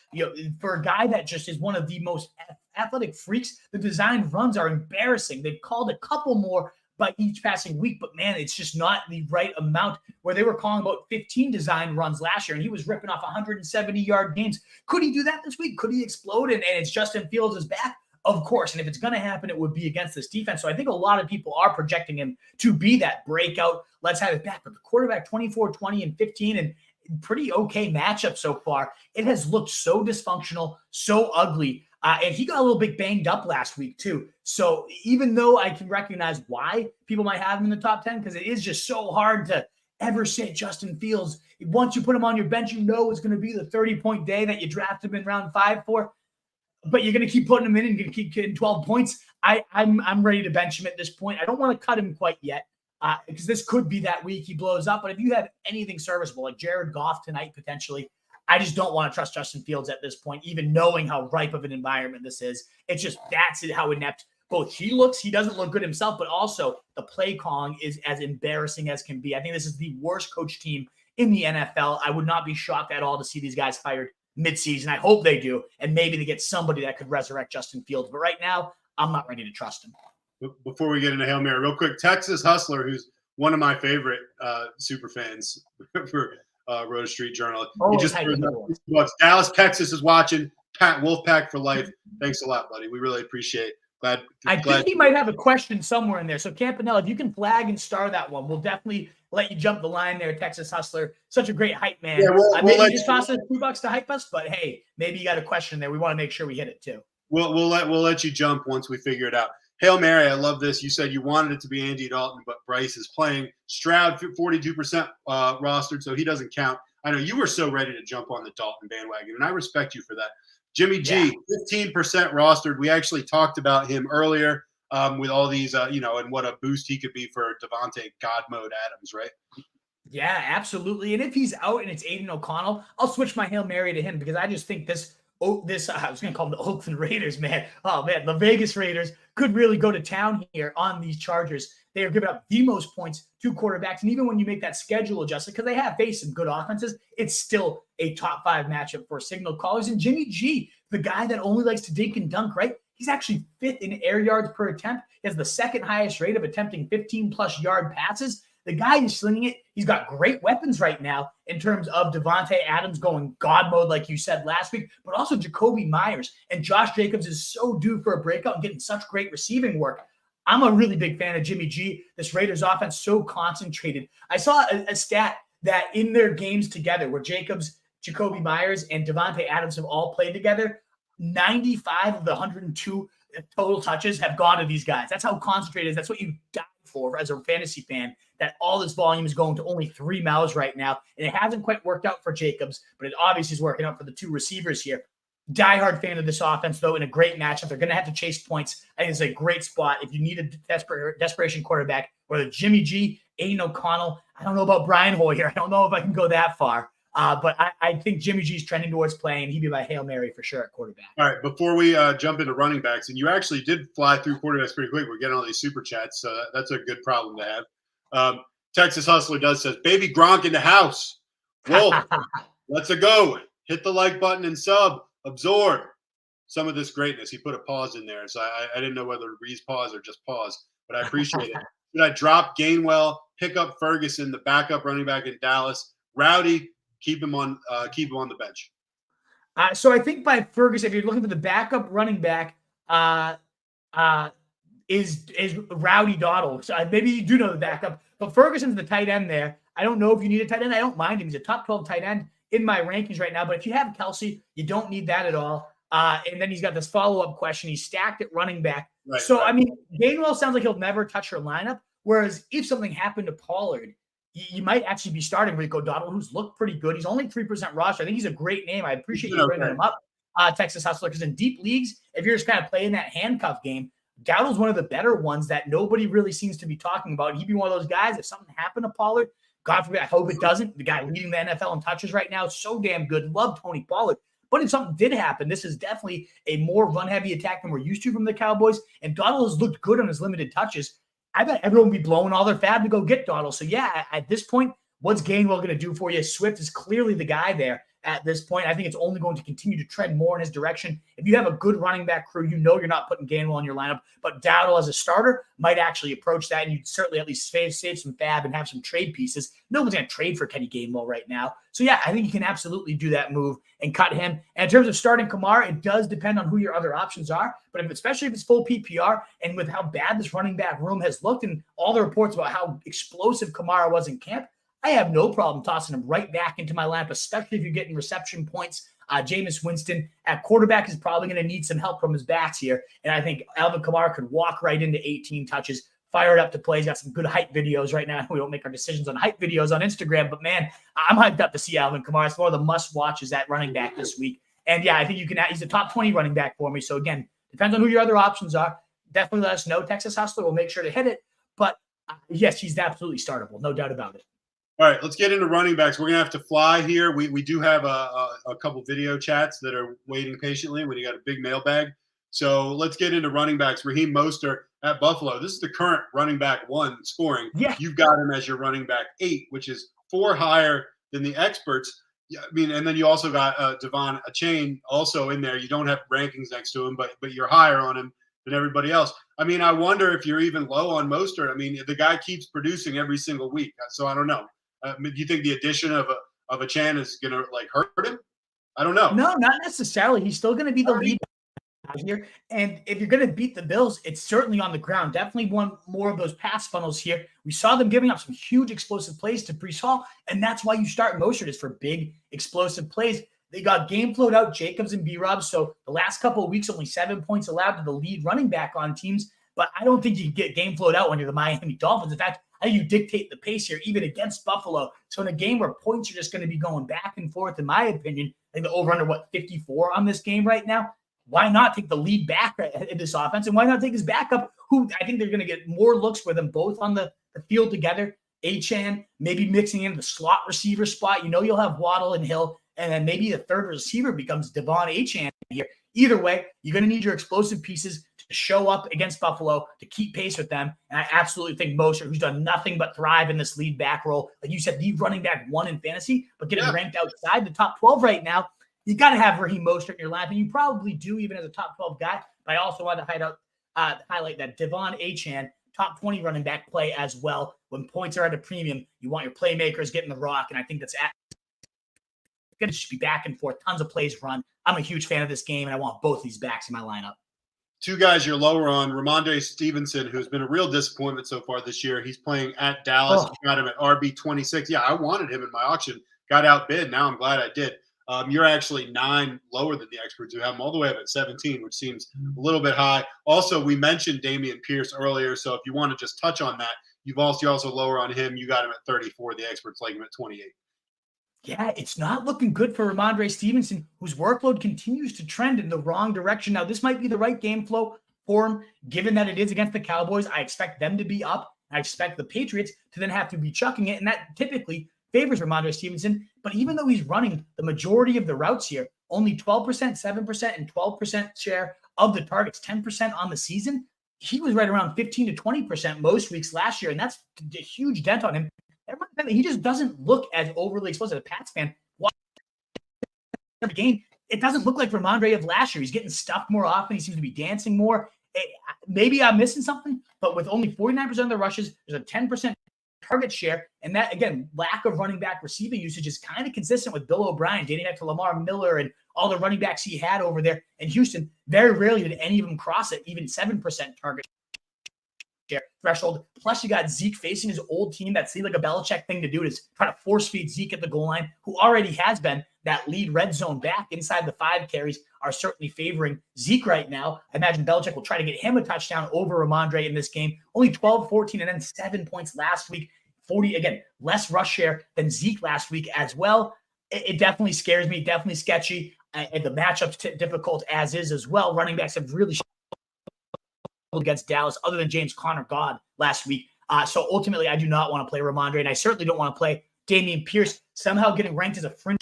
For a guy that just is one of the most athletic freaks, the designed runs are embarrassing. They've called a couple more by each passing week, but man, it's just not the right amount where they were calling about 15 design runs last year and he was ripping off 170-yard games. Could he do that this week? Could he explode? And it's Justin Fields' back? Of course. And if it's going to happen, it would be against this defense. So I think a lot of people are projecting him to be that breakout. Let's have it back. But the quarterback 24, 20, and 15, and pretty okay matchup so far. It has looked so dysfunctional, so ugly. And he got a little bit banged up last week too. So even though I can recognize why people might have him in the top 10, because it is just so hard to ever say Justin Fields, once you put him on your bench, it's going to be the 30-point day that you drafted him in round 5 for. But you're going to keep putting him in and going to keep getting 12 points. I'm ready to bench him at this point. I don't want to cut him quite yet because this could be that week he blows up. But if you have anything serviceable, like Jared Goff tonight potentially, I just don't want to trust Justin Fields at this point, even knowing how ripe of an environment this is. It's just how inept both he looks. He doesn't look good himself, but also the play calling is as embarrassing as can be. I think this is the worst coach team in the NFL. I would not be shocked at all to see these guys fired midseason. I hope they do, and maybe they get somebody that could resurrect Justin Fields. But right now, I'm not ready to trust him. Before we get into Hail Mary, real quick, Texas Hustler, who's one of my favorite super fans for Road Street Journal. He just Dallas, Texas is watching. Pat Wolfpack for life. Thanks a lot, buddy. We really appreciate it. I think he might have a question somewhere in there. So Campanella, if you can flag and star that one, we'll definitely let you jump the line there, Texas Hustler. Such a great hype man. Yeah, maybe just toss us $2 to hype us, but hey, maybe you got a question there. We want to make sure we hit it too. We'll let you jump once we figure it out. Hail Mary, I love this. You said you wanted it to be Andy Dalton, but Bryce is playing. Stroud, 42% rostered, so he doesn't count. I know you were so ready to jump on the Dalton bandwagon, and I respect you for that. Jimmy G, 15% rostered. We actually talked about him earlier with all these, and what a boost he could be for Devontae God Mode Adams, right? Yeah, absolutely. And if he's out and it's Aiden O'Connell, I'll switch my Hail Mary to him because I just think I was going to call them the Oakland Raiders, man. Oh, man, the Vegas Raiders could really go to town here on these Chargers. They are giving up the most points to quarterbacks. And even when you make that schedule adjustment, because they have faced some good offenses, it's still a top 5 matchup for signal callers. And Jimmy G, the guy that only likes to dink and dunk, right? He's actually 5th in air yards per attempt. He has the 2nd highest rate of attempting 15-plus yard passes. The guy is slinging it. He's got great weapons right now in terms of Devontae Adams going God mode, like you said last week, but also Jacoby Myers. And Josh Jacobs is so due for a breakout and getting such great receiving work. I'm a really big fan of Jimmy G. This Raiders offense so concentrated. I saw a stat that in their games together where Jacobs, Jacoby Myers, and Devontae Adams have all played together, 95 of the 102 total touches have gone to these guys. That's how concentrated it is. That's what you die for as a fantasy fan, that all this volume is going to only 3 mouths right now. And it hasn't quite worked out for Jacobs, but it obviously is working out for the 2 receivers here. Diehard fan of this offense, though, in a great matchup. They're going to have to chase points. I think it's a great spot if you need a desperation quarterback, whether Jimmy G, Aiden O'Connell. I don't know about Brian Hoyer. I don't know if I can go that far. But I think Jimmy G's trending towards playing. He'd be my Hail Mary for sure at quarterback. All right, before we jump into running backs, and you actually did fly through quarterbacks pretty quick. We're getting all these super chats, so that's a good problem to have. Texas Hustler says, baby Gronk in the house. Wolf, let's go. Hit the like button and sub. Absorb some of this greatness. He put a pause in there, so I didn't know whether to read pause or just pause, but I appreciate it. Should I drop Gainwell, pick up Ferguson, the backup running back in Dallas? Rowdy, keep him on the bench. So I think by Ferguson, if you're looking for the backup running back, is Rowdy Doddle. So maybe you do know the backup, but Ferguson's the tight end there. I don't know if you need a tight end. I don't mind him. He's a top 12 tight end in my rankings right now. But if you have Kelsey, you don't need that at all. And then he's got this follow-up question. He's stacked at running back. Right, so, right. I mean, Gainwell sounds like he'll never touch your lineup. Whereas if something happened to Pollard, you might actually be starting Rico Dowdle, who's looked pretty good. He's only 3% roster. I think he's a great name. I appreciate you bringing him up, Texas Hustler, because in deep leagues, if you're just kind of playing that handcuff game, Dowdle's one of the better ones that nobody really seems to be talking about. He'd be one of those guys, if something happened to Pollard, God forbid, I hope it doesn't. The guy leading the NFL in touches right now, so damn good. Love Tony Pollard. But if something did happen, this is definitely a more run-heavy attack than we're used to from the Cowboys. And Dowdle has looked good on his limited touches. I bet everyone will be blowing all their fab to go get Donald. So, yeah, at this point, what's Gainwell going to do for you? Swift is clearly the guy there at this point. I think it's only going to continue to trend more in his direction. If you have a good running back crew, you know you're not putting Gainwell in your lineup, but Dowdle as a starter might actually approach that, and you'd certainly at least save some fab and have some trade pieces. No one's going to trade for Kenny Gainwell right now. So, yeah, I think you can absolutely do that move and cut him. And in terms of starting Kamara, it does depend on who your other options are, but especially if it's full PPR and with how bad this running back room has looked and all the reports about how explosive Kamara was in camp, I have no problem tossing him right back into my lineup, especially if you're getting reception points. Jameis Winston at quarterback is probably going to need some help from his backs here. And I think Alvin Kamara could walk right into 18 touches, fire it up to play. He's got some good hype videos right now. We don't make our decisions on hype videos on Instagram, but man, I'm hyped up to see Alvin Kamara. It's one of the must-watches at running back this week. And yeah, I think you can – he's a top 20 running back for me. So again, depends on who your other options are. Definitely let us know. Texas Hustler will make sure to hit it. But yes, he's absolutely startable. No doubt about it. All right, let's get into running backs. We're going to have to fly here. We do have a couple video chats that are waiting patiently when you got a big mailbag. So let's get into running backs. Raheem Mostert at Buffalo. This is the current running back 1 scoring. Yeah. You've got him as your running back 8, which is 4 higher than the experts. Yeah, I mean, and then you also got Devon Achane also in there. You don't have rankings next to him, but you're higher on him than everybody else. I mean, I wonder if you're even low on Mostert. I mean, the guy keeps producing every single week. So I don't know. Do you think the addition of a Chan is going to hurt him? I don't know. No, not necessarily. He's still going to be the lead here. And if you're going to beat the Bills, it's certainly on the ground. Definitely one more of those pass funnels here. We saw them giving up some huge explosive plays to Breece Hall, and that's why you start Mostert is for big explosive plays. They got game flowed out Jacobs and B-Rob, so the last couple of weeks, only 7 points allowed to the lead running back on teams. But I don't think you can get game flowed out when you're the Miami Dolphins. In fact, I think you dictate the pace here, even against Buffalo. So in a game where points are just going to be going back and forth, in my opinion, I think the over-under, 54 on this game right now? Why not take the lead back in this offense? And why not take his backup, who I think they're going to get more looks with them both on the field together? Achane, maybe mixing in the slot receiver spot. You know you'll have Waddle and Hill, and then maybe the third receiver becomes Devon Achane here. Either way, you're going to need your explosive pieces to show up against Buffalo, to keep pace with them. And I absolutely think Mostert, who's done nothing but thrive in this lead back role, like you said, lead running back 1 in fantasy, but getting ranked outside the top 12 right now, you got to have Raheem Mostert in your lineup, and you probably do even as a top 12 guy. But I also want to highlight that Devon Achane, top 20 running back play as well. When points are at a premium, you want your playmakers getting the rock, and I think that's going to just be back and forth, tons of plays run. I'm a huge fan of this game, and I want both these backs in my lineup. 2 guys you're lower on. Ramondre Stevenson, who's been a real disappointment so far this year. He's playing at Dallas. Got him at RB26. Yeah, I wanted him in my auction. Got outbid. Now I'm glad I did. You're actually 9 lower than the experts who have him all the way up at 17, which seems a little bit high. Also, we mentioned Dameon Pierce earlier, so if you want to just touch on that, you're also lower on him. You got him at 34. The experts like him at 28. Yeah, it's not looking good for Ramondre Stevenson, whose workload continues to trend in the wrong direction. Now, this might be the right game flow for him, given that it is against the Cowboys. I expect them to be up. I expect the Patriots to then have to be chucking it, and that typically favors Ramondre Stevenson. But even though he's running the majority of the routes here, only 12%, 7%, and 12% share of the targets, 10% on the season, he was right around 15 to 20% most weeks last year, and that's a huge dent on him. He just doesn't look as overly explosive. As a Pats fan, every game, it doesn't look like Ramondre of last year. He's getting stuffed more often. He seems to be dancing more. Maybe I'm missing something, but with only 49% of the rushes, there's a 10% target share. And that, again, lack of running back receiving usage is kind of consistent with Bill O'Brien, dating back to Lamar Miller and all the running backs he had over there in Houston. Very rarely did any of them cross it, even 7% target threshold. Plus, you got Zeke facing his old team. That seemed like a Belichick thing to do, is try to force feed Zeke at the goal line, who already has been that lead red zone back. Inside the 5 carries are certainly favoring Zeke right now. I imagine Belichick will try to get him a touchdown over Ramondre in this game. Only 12, 14, and then 7 points last week. 40, again, less rush share than Zeke last week as well. It definitely scares me, definitely sketchy. And the matchup's difficult as well. Running backs have really against Dallas, other than James Conner-God last week. So ultimately, I do not want to play Ramondre, and I certainly don't want to play Dameon Pierce, somehow getting ranked as a fringe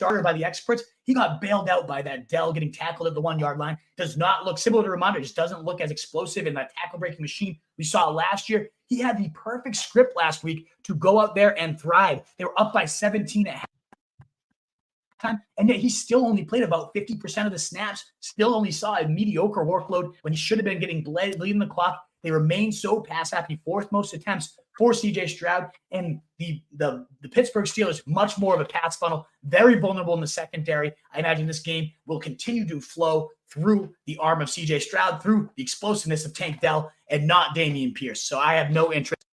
starter by the experts. He got bailed out by that Dell getting tackled at the 1 yard line. Does not look similar to Ramondre, just doesn't look as explosive in that tackle breaking machine we saw last year. He had the perfect script last week to go out there and thrive. They were up by 17 at halftime, and yet he still only played about 50% of the snaps, still only saw a mediocre workload when he should have been getting leading the clock. They remain so pass happy, fourth most attempts for CJ Stroud, and the Pittsburgh Steelers, much more of a pass funnel, very vulnerable in the secondary. I imagine this game will continue to flow through the arm of CJ Stroud, through the explosiveness of Tank Dell, and not Dameon Pierce. So I have no interest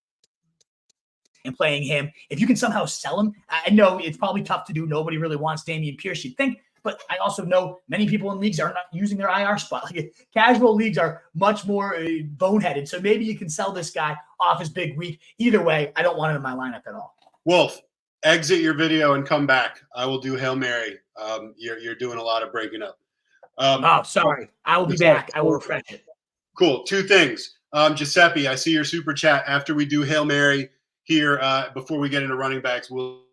in playing him. If you can somehow sell him, I know it's probably tough to do. Nobody really wants Dameon Pierce, you'd think. But I also know many people in leagues are not using their IR spot. Like, casual leagues are much more boneheaded. So maybe you can sell this guy off his big week. Either way, I don't want him in my lineup at all. Wolf, exit your video and come back. I will do Hail Mary. You're doing a lot of breaking up. Sorry. I will be back. I will refresh it. Cool. Two things. Giuseppe, I see your super chat. After we do Hail Mary here, before we get into running backs, we'll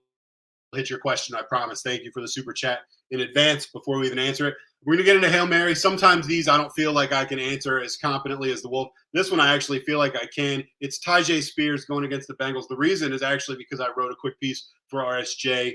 hit your question, I promise. Thank you for the super chat in advance before we even answer it. We're going to get into Hail Mary. Sometimes these I don't feel like I can answer as competently as the Wolf. This one I actually feel like I can. It's Tyjae Spears going against the Bengals. The reason is actually because I wrote a quick piece for RSJ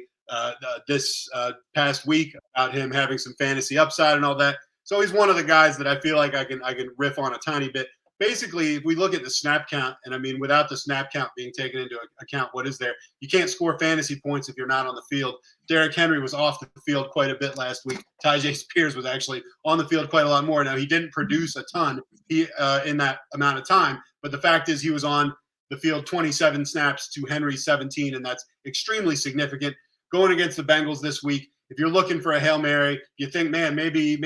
this past week about him having some fantasy upside and all that. So he's one of the guys that I feel like I can riff on a tiny bit. Basically, if we look at the snap count, and I mean, without the snap count being taken into account, what is there? You can't score fantasy points if you're not on the field. Derrick Henry was off the field quite a bit last week. Tyjae Spears was actually on the field quite a lot more. Now, he didn't produce a ton in that amount of time, but the fact is he was on the field 27 snaps to Henry's 17, and that's extremely significant. Going against the Bengals this week, if you're looking for a Hail Mary, you think, man, maybe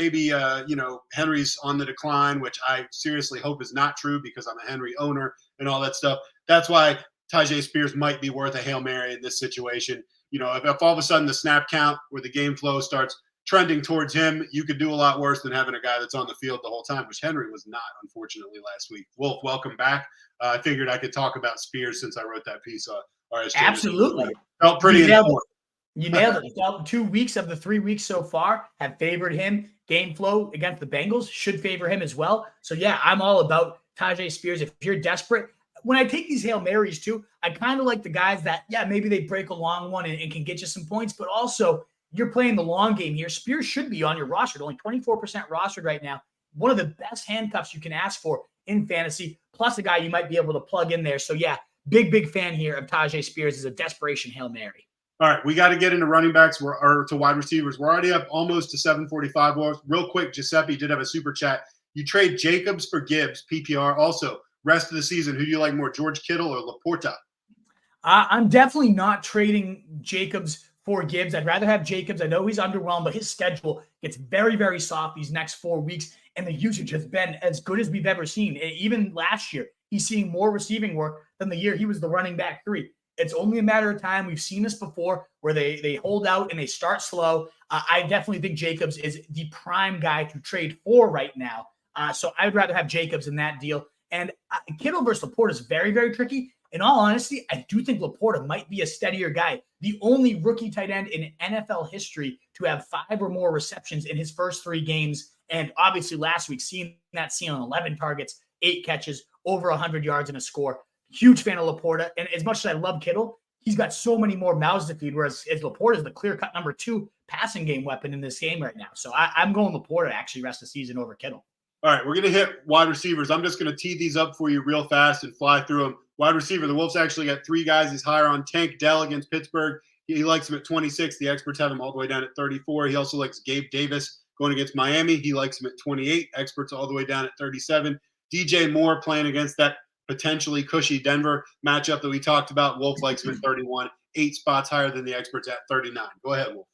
Henry's on the decline, which I seriously hope is not true because I'm a Henry owner and all that stuff. That's why Tyjae Spears might be worth a Hail Mary in this situation. You know, if all of a sudden the snap count or the game flow starts trending towards him, you could do a lot worse than having a guy that's on the field the whole time, which Henry was not, unfortunately, last week. Wolf, welcome back. I figured I could talk about Spears since I wrote that piece on RSJ. Absolutely. Felt pretty informed. You nailed it. 2 weeks of the 3 weeks so far have favored him. Game flow against the Bengals should favor him as well. So, yeah, I'm all about Tyjae Spears. If you're desperate, when I take these Hail Marys too, I kind of like the guys that, yeah, maybe they break a long one and can get you some points, but also you're playing the long game here. Spears should be on your roster. Only 24% rostered right now. One of the best handcuffs you can ask for in fantasy, plus a guy you might be able to plug in there. So, yeah, big fan here of Tyjae Spears as a desperation Hail Mary. All right, we got to get into running backs or to wide receivers. We're already up almost to 745. Real quick, Giuseppe did have a super chat. You trade Jacobs for Gibbs, PPR. Also, rest of the season, who do you like more, George Kittle or Laporta? I'm definitely not trading Jacobs for Gibbs. I'd rather have Jacobs. I know he's underwhelmed, but his schedule gets very soft these next 4 weeks, and the usage has been as good as we've ever seen. Even last year, he's seeing more receiving work than the year he was the running back 3. It's only a matter of time. We've seen this before where they hold out and they start slow. I definitely think Jacobs is the prime guy to trade for right now. So I would rather have Jacobs in that deal. And Kittle versus Laporta is very tricky. In all honesty, I do think Laporta might be a steadier guy. The only rookie tight end in NFL history to have 5 or more receptions in his first 3 games. And obviously last week, seeing on 11 targets, 8 catches, over 100 yards and a score. Huge fan of Laporta. And as much as I love Kittle, he's got so many more mouths to feed, whereas Laporta is the clear-cut number 2 passing game weapon in this game right now. So I'm going Laporta actually rest of the season over Kittle. All right, we're going to hit wide receivers. I'm just going to tee these up for you real fast and fly through them. Wide receiver, the Wolves actually got 3 guys he's higher on. Tank Dell against Pittsburgh. He likes him at 26. The experts have him all the way down at 34. He also likes Gabe Davis going against Miami. He likes him at 28. Experts all the way down at 37. DJ Moore playing against that potentially cushy Denver matchup that we talked about. Wolf likes him at 31, 8 spots higher than the experts at 39. Go ahead, Wolf.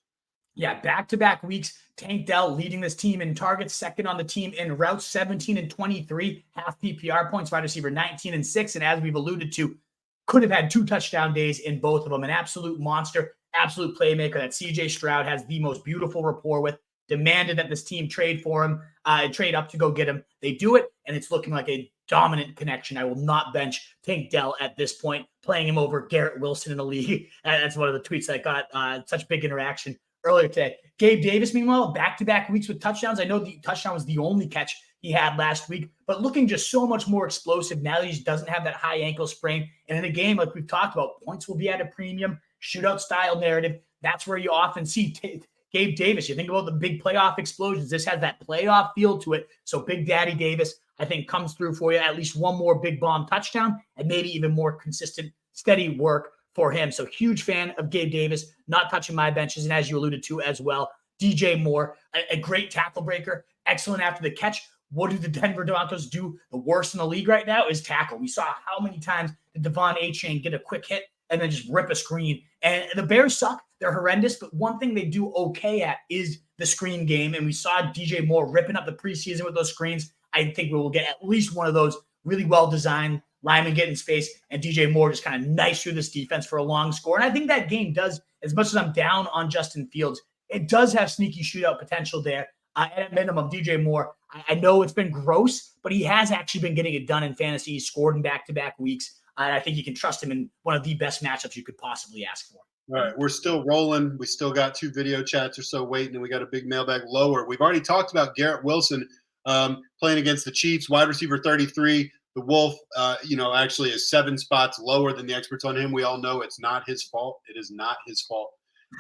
Yeah, back-to-back weeks. Tank Dell leading this team in targets, second on the team in routes, 17 and 23, half PPR points, wide receiver 19 and 6. And as we've alluded to, could have had 2 touchdown days in both of them. An absolute monster, absolute playmaker that CJ Stroud has the most beautiful rapport with. Demanded that this team trade for him, trade up to go get him. They do it, and it's looking like a dominant connection. I will not bench Tank Dell at this point, playing him over Garrett Wilson in the league. That's one of the tweets I got. Such big interaction earlier today. Gabe Davis, meanwhile, back-to-back weeks with touchdowns. I know the touchdown was the only catch he had last week, but looking just so much more explosive now that he doesn't have that high ankle sprain. And in a game like we've talked about, points will be at a premium, shootout style narrative. That's where you often see Gabe Davis. You think about the big playoff explosions. This has that playoff feel to it. So Big Daddy Davis, I think, comes through for you. At least one more big bomb touchdown and maybe even more consistent, steady work for him. So huge fan of Gabe Davis, not touching my benches. And as you alluded to as well, DJ Moore, a great tackle breaker, excellent after the catch. What do the Denver Broncos do the worst in the league right now is tackle. We saw how many times did Devon Achane get a quick hit and then just rip a screen. And the Bears suck. They're horrendous. But one thing they do okay at is the screen game. And we saw DJ Moore ripping up the preseason with those screens. I think we will get at least one of those really well-designed linemen get in space, and DJ Moore just kind of nice through this defense for a long score. And I think that game does, as much as I'm down on Justin Fields, it does have sneaky shootout potential there. At minimum, DJ Moore, I know it's been gross, but he has actually been getting it done in fantasy. He's scored in back-to-back weeks. And I think you can trust him in one of the best matchups you could possibly ask for. All right, we're still rolling. We still got 2 video chats or so waiting, and we got a big mailbag lower. We've already talked about Garrett Wilson playing against the Chiefs, wide receiver 33. The Wolf, actually is 7 spots lower than the experts on him. We all know it's not his fault. It is not his fault.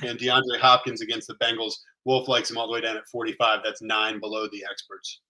And DeAndre Hopkins against the Bengals, Wolf likes him all the way down at 45. That's 9 below the experts.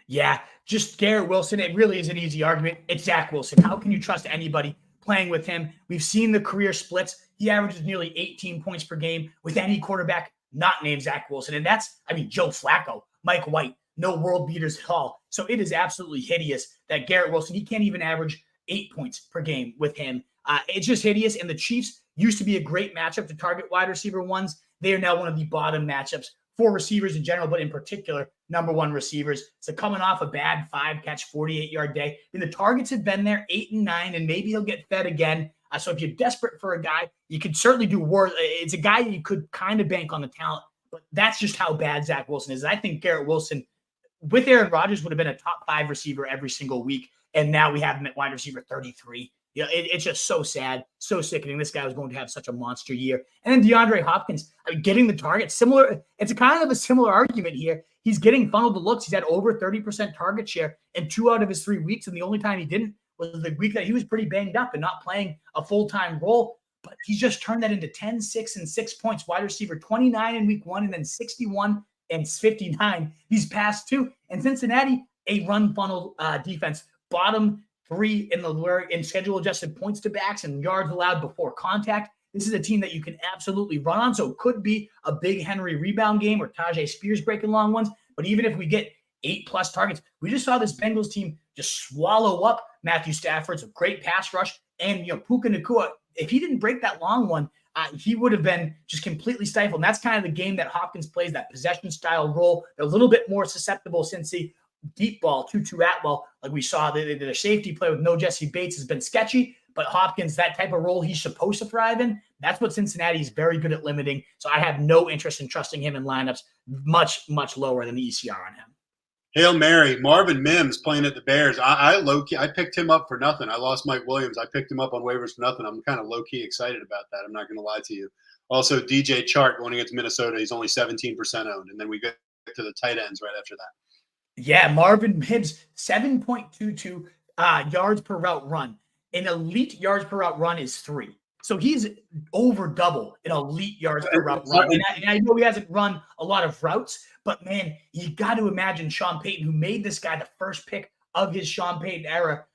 Yeah, just Garrett Wilson. It really is an easy argument. It's Zach Wilson. How can you trust anybody playing with him? We've seen the career splits. He averages nearly 18 points per game with any quarterback not named Zach Wilson. And that's, Joe Flacco, Mike White, no world beaters at all. So it is absolutely hideous that Garrett Wilson, he can't even average 8 points per game with him. It's just hideous. And the Chiefs used to be a great matchup to target wide receiver ones. They are now one of the bottom matchups for receivers in general, but in particular, number 1 receivers. So coming off a bad 5-catch, 48-yard day, and the targets have been there 8 and 9, and maybe he'll get fed again. So if you're desperate for a guy, you could certainly do worse. It's a guy you could kind of bank on the talent, but that's just how bad Zach Wilson is. I think Garrett Wilson, with Aaron Rodgers, would have been a top 5 receiver every single week, and now we have him at wide receiver 33. It's just so sad, so sickening. This guy was going to have such a monster year. And then DeAndre Hopkins, getting the target, similar. It's a kind of a similar argument here. He's getting funneled to looks. He's had over 30% target share in 2 out of his 3 weeks, and the only time he didn't was the week that he was pretty banged up and not playing a full-time role. But he's just turned that into 10, 6, and 6 points. Wide receiver 29 in week 1, and then 61 and 59 these past 2. And Cincinnati, a run funnel defense, bottom 3 in schedule adjusted points to backs and yards allowed before contact. This is a team that you can absolutely run on. So it could be a big Henry rebound game or Tajay Spears breaking long ones. But even if we get 8+ targets, we just saw this Bengals team just swallow up Matthew Stafford's great pass rush. And, Puka Nacua, if he didn't break that long one, he would have been just completely stifled. And that's kind of the game that Hopkins plays, that possession style role. They're a little bit more susceptible since the deep ball, Tutu Atwell, like we saw, their safety play with no Jesse Bates has been sketchy, but Hopkins, that type of role he's supposed to thrive in, that's what Cincinnati is very good at limiting. So I have no interest in trusting him in lineups much, much lower than the ECR on him. Hail Mary, Marvin Mims playing at the Bears. I low-key, I picked him up for nothing. I lost Mike Williams. I picked him up on waivers for nothing. I'm kind of low-key excited about that. I'm not going to lie to you. Also, DJ Chark going against Minnesota. He's only 17% owned. And then we get to the tight ends right after that. Yeah, Marvin Mims, 7.22 yards per route run. An elite yards per route run is 3. So he's over double an elite yards per route run. And I know he hasn't run a lot of routes, but, man, you got to imagine Sean Payton, who made this guy the first pick of his Sean Payton era,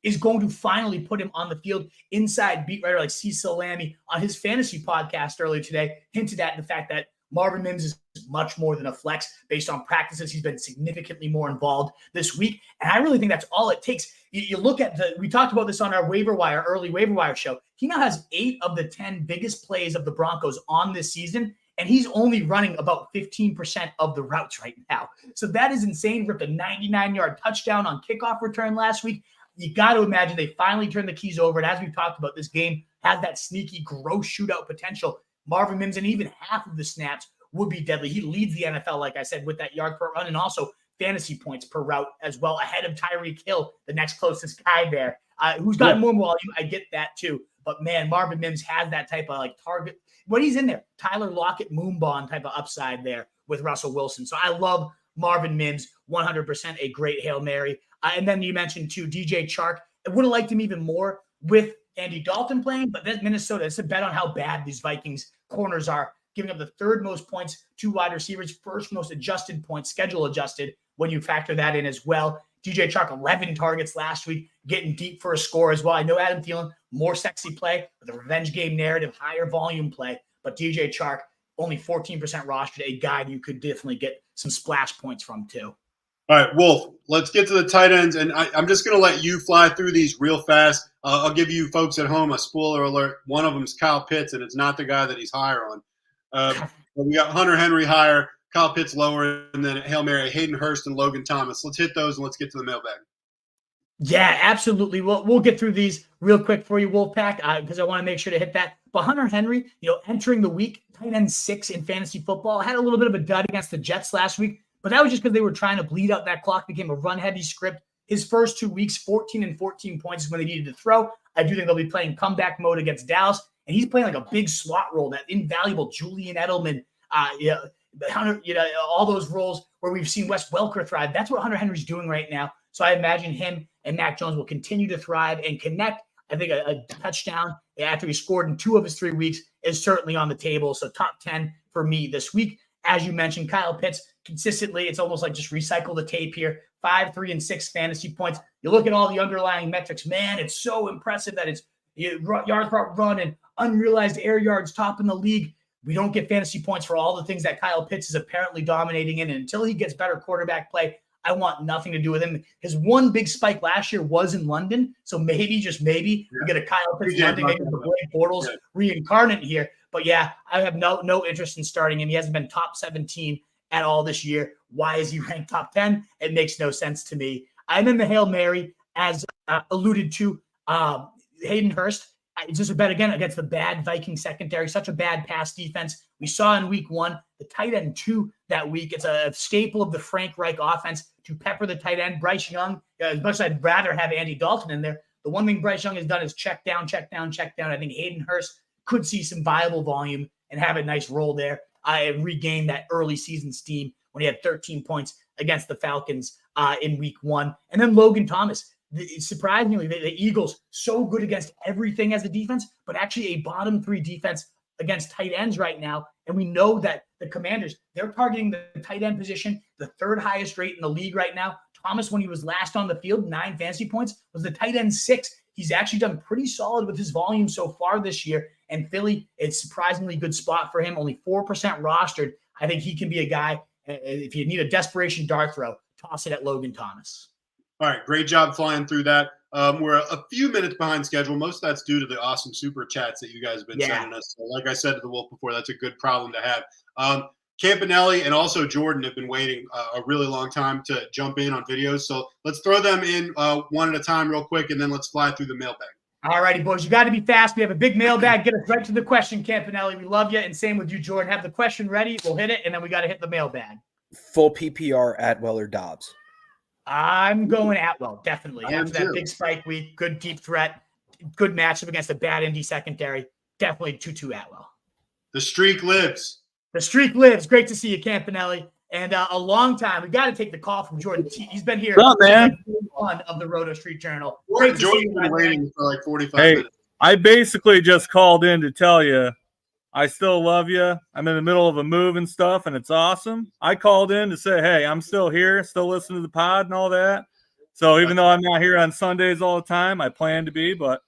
is going to finally put him on the field. Inside beat writer like Cecil Lammy on his fantasy podcast earlier today hinted at the fact that Marvin Mims is much more than a flex based on practices. He's been significantly more involved this week. And I really think that's all it takes. You look at we talked about this on our early waiver wire show. He now has 8 of the 10 biggest plays of the Broncos on this season, and he's only running about 15% of the routes right now. So that is insane. Ripped a 99-yard touchdown on kickoff return last week. You got to imagine they finally turned the keys over. And as we've talked about, this game has that sneaky, gross shootout potential. Marvin Mims, and even half of the snaps would be deadly. He leads the NFL, like I said, with that yard per run and also fantasy points per route as well, ahead of Tyreek Hill, the next closest guy there, who's got more volume. I get that too. But, man, Marvin Mims has that type of target. when he's in there, Tyler Lockett, Moonbon type of upside there with Russell Wilson. So I love Marvin Mims, 100% a great Hail Mary. And then you mentioned too, DJ Chark. I would have liked him even more with Andy Dalton playing, but then Minnesota, it's a bet on how bad these Vikings corners are, giving up the third most points to wide receivers, first most adjusted points, schedule adjusted, when you factor that in as well. DJ Chark, 11 targets last week, getting deep for a score as well. I know Adam Thielen, more sexy play with a revenge game narrative, higher volume play, but DJ Chark, only 14% rostered, a guy you could definitely get some splash points from too. All right, Wolf, let's get to the tight ends, and I'm just going to let you fly through these real fast. I'll give you folks at home a spoiler alert. One of them is Kyle Pitts, and it's not the guy that he's higher on. We got Hunter Henry higher, Kyle Pitts lower, and then at Hail Mary, Hayden Hurst and Logan Thomas. Let's hit those, and let's get to the mailbag. Yeah, absolutely. We'll get through these real quick for you, Wolfpack, because I want to make sure to hit that. But Hunter Henry, entering the week, tight end 6 in fantasy football, had a little bit of a dud against the Jets last week. But that was just because they were trying to bleed out that clock, became a run-heavy script. His first 2 weeks, 14 and 14 points is when they needed to throw. I do think they'll be playing comeback mode against Dallas. And he's playing like a big slot role, that invaluable Julian Edelman, Hunter, all those roles where we've seen Wes Welker thrive. That's what Hunter Henry's doing right now. So I imagine him and Mac Jones will continue to thrive and connect. I think a touchdown after he scored in 2 of his 3 weeks is certainly on the table. So top 10 for me this week. As you mentioned, Kyle Pitts, consistently, it's almost like just recycle the tape here. 5, 3, and 6 fantasy points. You look at all the underlying metrics, man, it's so impressive that it's yards per run and unrealized air yards top in the league. We don't get fantasy points for all the things that Kyle Pitts is apparently dominating in. And until he gets better quarterback play, I want nothing to do with him. His one big spike last year was in London. So maybe, just maybe, we get a Kyle Pitts London game with the Blake Bortles reincarnate here. But yeah, I have no interest in starting him. He hasn't been top 17 at all this year. Why is he ranked top 10? It makes no sense to me. I'm in the Hail Mary, as alluded to. Hayden Hurst, it's just a bet again against the bad Viking secondary, such a bad pass defense. We saw in week 1, the tight end 2 that week. It's a staple of the Frank Reich offense to pepper the tight end. Bryce Young, as much as I'd rather have Andy Dalton in there, the one thing Bryce Young has done is check down. I think Hayden Hurst could see some viable volume and have a nice role there. I regained that early season steam when he had 13 points against the Falcons in week 1. And then Logan Thomas. Surprisingly, the Eagles, so good against everything as a defense, but actually a bottom 3 defense against tight ends right now. And we know that the Commanders, they're targeting the tight end position, the 3rd highest rate in the league right now. Thomas, when he was last on the field, 9 fantasy points, was the tight end 6. He's actually done pretty solid with his volume so far this year. And Philly, it's surprisingly good spot for him, only 4% rostered. I think he can be a guy, if you need a desperation dart throw, toss it at Logan Thomas. All right, great job flying through that. We're a few minutes behind schedule. Most of that's due to the awesome super chats that you guys have been sending us. So like I said to the Wolf before, that's a good problem to have. Campanelli and also Jordan have been waiting a really long time to jump in on videos. So let's throw them in one at a time real quick, and then let's fly through the mailbag. All righty, boys. You got to be fast. We have a big mailbag. Get us right to the question, Campanelli. We love you. And same with you, Jordan. Have the question ready. We'll hit it, and then we got to hit the mailbag. Full PPR, Atwell or Dobbs? I'm going Atwell, definitely. After that big spike week, good deep threat, good matchup against a bad Indy secondary. Definitely 2-2 Atwell. The streak lives. The streak lives. Great to see you, Campanelli. And a long time. We got to take the call from Jordan T. He's been here. What's up, man? One of the Roto Street Journal. Jordan's been waiting for like 45 minutes. I basically just called in to tell you I still love you. I'm in the middle of a move and stuff, and it's awesome. I called in to say, hey, I'm still here, still listening to the pod and all that. So even though I'm not here on Sundays all the time, I plan to be, but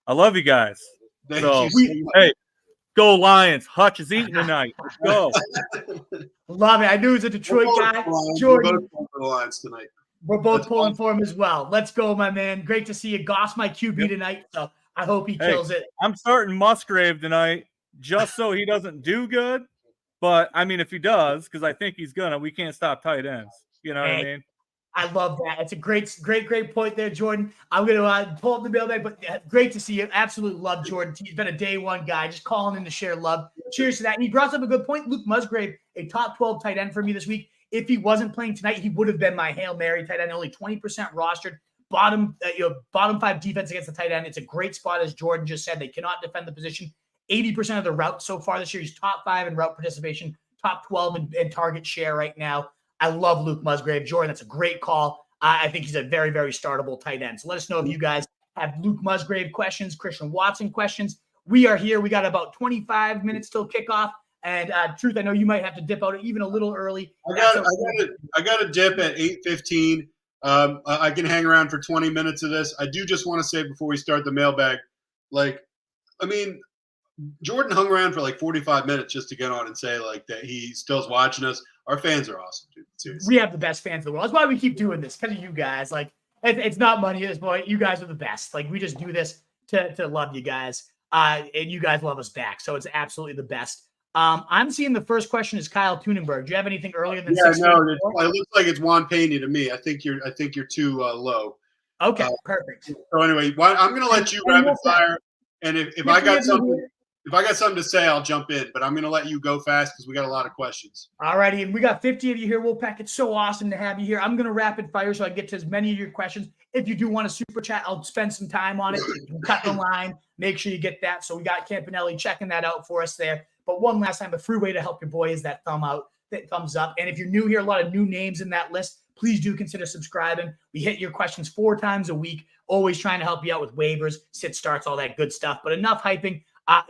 I love you guys. Hey, go Lions. Hutch is eating tonight. Let's go. Love it. I knew he was a Detroit guy. Jordan. We're both pulling for the Lions tonight. We're both pulling for him as well. Let's go, my man. Great to see you. Goss my QB tonight, so I hope he kills it. I'm starting Musgrave tonight just so he doesn't do good. But, I mean, if he does, because I think he's going to, we can't stop tight ends. You know what I mean? I love that. It's a great point there, Jordan. I'm going to pull up the mailbag, but great to see you. Absolutely love Jordan. He's been a day one guy, just calling in to share love. Cheers to that. And he brought up a good point. Luke Musgrave, a top 12 tight end for me this week. If he wasn't playing tonight, he would have been my Hail Mary tight end, only 20% rostered. Bottom 5 defense against the tight end. It's a great spot, as Jordan just said. They cannot defend the position. 80% of the routes so far this year. He's top 5 in route participation, top 12 in target share right now. I love Luke Musgrave. Jordan, that's a great call. I think he's a very, very startable tight end. So let us know if you guys have Luke Musgrave questions, Christian Watson questions. We are here. We got about 25 minutes till kickoff. And Truth, I know you might have to dip out even a little early. I got a dip at 8:15. I can hang around for 20 minutes of this. I do just want to say before we start the mailbag, Jordan hung around for like 45 minutes just to get on and say like that he still's watching us. Our fans are awesome, dude. Seriously. We have the best fans in the world. That's why we keep doing this, because of you guys. Like, it's not money at this point. You guys are the best. Like, we just do this to love you guys. And you guys love us back. So it's absolutely the best. I'm seeing the first question is Kyle Tunenberg. Do you have anything earlier than 6? No, it looks like it's Juan Pena to me. I think you're too low. Okay, perfect. So anyway, I'm going to let you rapid fire, and if I got something to say, I'll jump in. But I'm going to let you go fast because we got a lot of questions. All righty, and we got 50 of you here. Wolfpack, it's so awesome to have you here. I'm going to rapid fire so I get to as many of your questions. If you do want a super chat, I'll spend some time on it. You can cut the line. Make sure you get that. So we got Campanelli checking that out for us there. But one last time, a free way to help your boy is that thumbs up. And if you're new here, a lot of new names in that list, please do consider subscribing. We hit your questions 4 times a week, always trying to help you out with waivers, sit starts, all that good stuff. But enough hyping.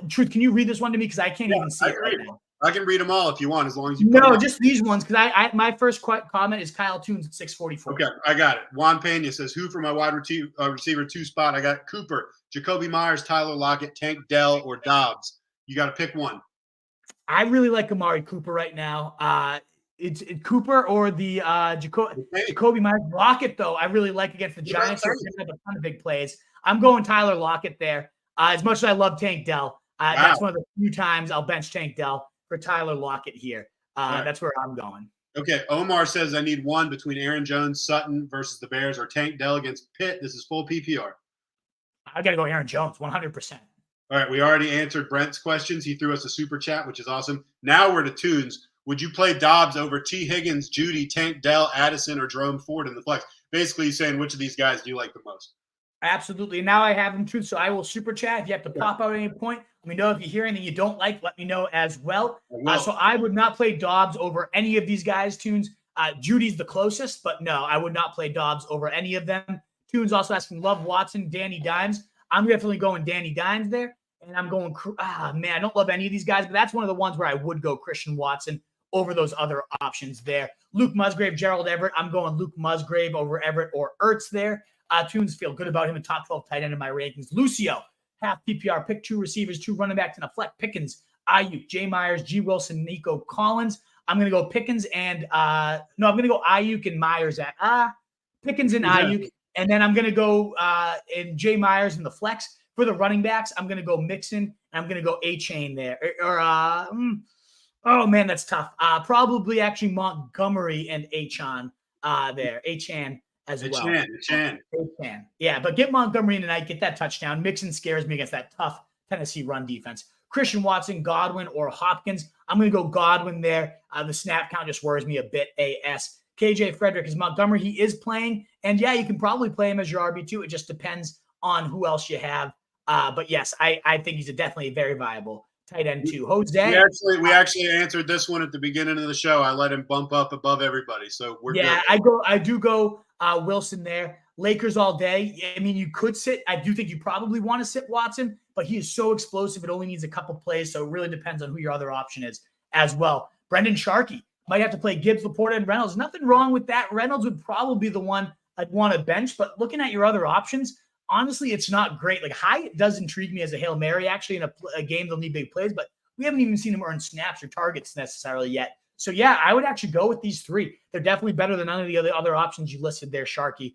Truth, can you read this one to me? Because I can't even see it right now. I can read them all if you want, as long as you No, just these ones, because my first comment is Kyle Toons at 644. Okay, I got it. Juan Pena says, who for my wide receiver 2 spot? I got Cooper, Jacoby Myers, Tyler Lockett, Tank Dell, or Dobbs. You got to pick one. I really like Amari Cooper right now. It's Cooper or the Jacoby Myers. Lockett, though, I really like against the Giants. They're going to have a ton of big plays. I'm going Tyler Lockett there. As much as I love Tank Dell, that's one of the few times I'll bench Tank Dell for Tyler Lockett here. Right. That's where I'm going. Okay, Omar says I need one between Aaron Jones, Sutton versus the Bears, or Tank Dell against Pitt. This is full PPR. I got to go Aaron Jones, 100%. All right, we already answered Brent's questions. He threw us a super chat, which is awesome. Now we're to Tunes. Would you play Dobbs over T. Higgins, Judy, Tank Dell, Addison, or Jerome Ford in the flex? Basically, he's saying which of these guys do you like the most? Absolutely. Now I have them, Truth, so I will super chat. If you have to pop out at any point, let me know. If you hear anything you don't like, let me know as well. So I would not play Dobbs over any of these guys, Tunes. Judy's the closest, but no, I would not play Dobbs over any of them. Tunes also asking Love Watson, Danny Dimes. I'm definitely going Danny Dimes there. And I'm going, man, I don't love any of these guys, but that's one of the ones where I would go Christian Watson over those other options there. Luke Musgrave, Gerald Everett. I'm going Luke Musgrave over Everett or Ertz there. Tunes feel good about him in top 12 tight end in my rankings. Lucio, half PPR, pick 2 receivers, 2 running backs, and a flex. Pickens, Ayuk, Jay Myers, G. Wilson, Nico Collins. I'm going to go Pickens and I'm going to go Ayuk and Myers at Pickens and Ayuk. And then I'm going to go in Jay Myers in the flex. For the running backs, I'm going to go Mixon, and I'm going to go A-Chain there. Oh, man, that's tough. Probably actually Montgomery and A-Chan there. A-Chan as well. A-Chan. Yeah, but get Montgomery in tonight, get that touchdown. Mixon scares me against that tough Tennessee run defense. Christian Watson, Godwin, or Hopkins. I'm going to go Godwin there. The snap count just worries me a bit, AS. KJ Frederick is Montgomery. He is playing, and yeah, you can probably play him as your RB2. It just depends on who else you have. But yes, I think he's definitely a very viable tight end too. Jose. We actually answered this one at the beginning of the show. I let him bump up above everybody, so we're good. I do go Wilson there. Lakers all day. I mean, you could sit. I do think you probably want to sit Watson, but he is so explosive. It only needs a couple plays, so it really depends on who your other option is as well. Brendan Sharkey might have to play Gibbs, Laporta, and Reynolds. Nothing wrong with that. Reynolds would probably be the one I'd want to bench, but looking at your other options, honestly, it's not great. Like Hyatt does intrigue me as a Hail Mary, actually, in a game they'll need big plays, but we haven't even seen him earn snaps or targets necessarily yet. So yeah, I would actually go with these 3. They're definitely better than none of the other options you listed there, Sharky.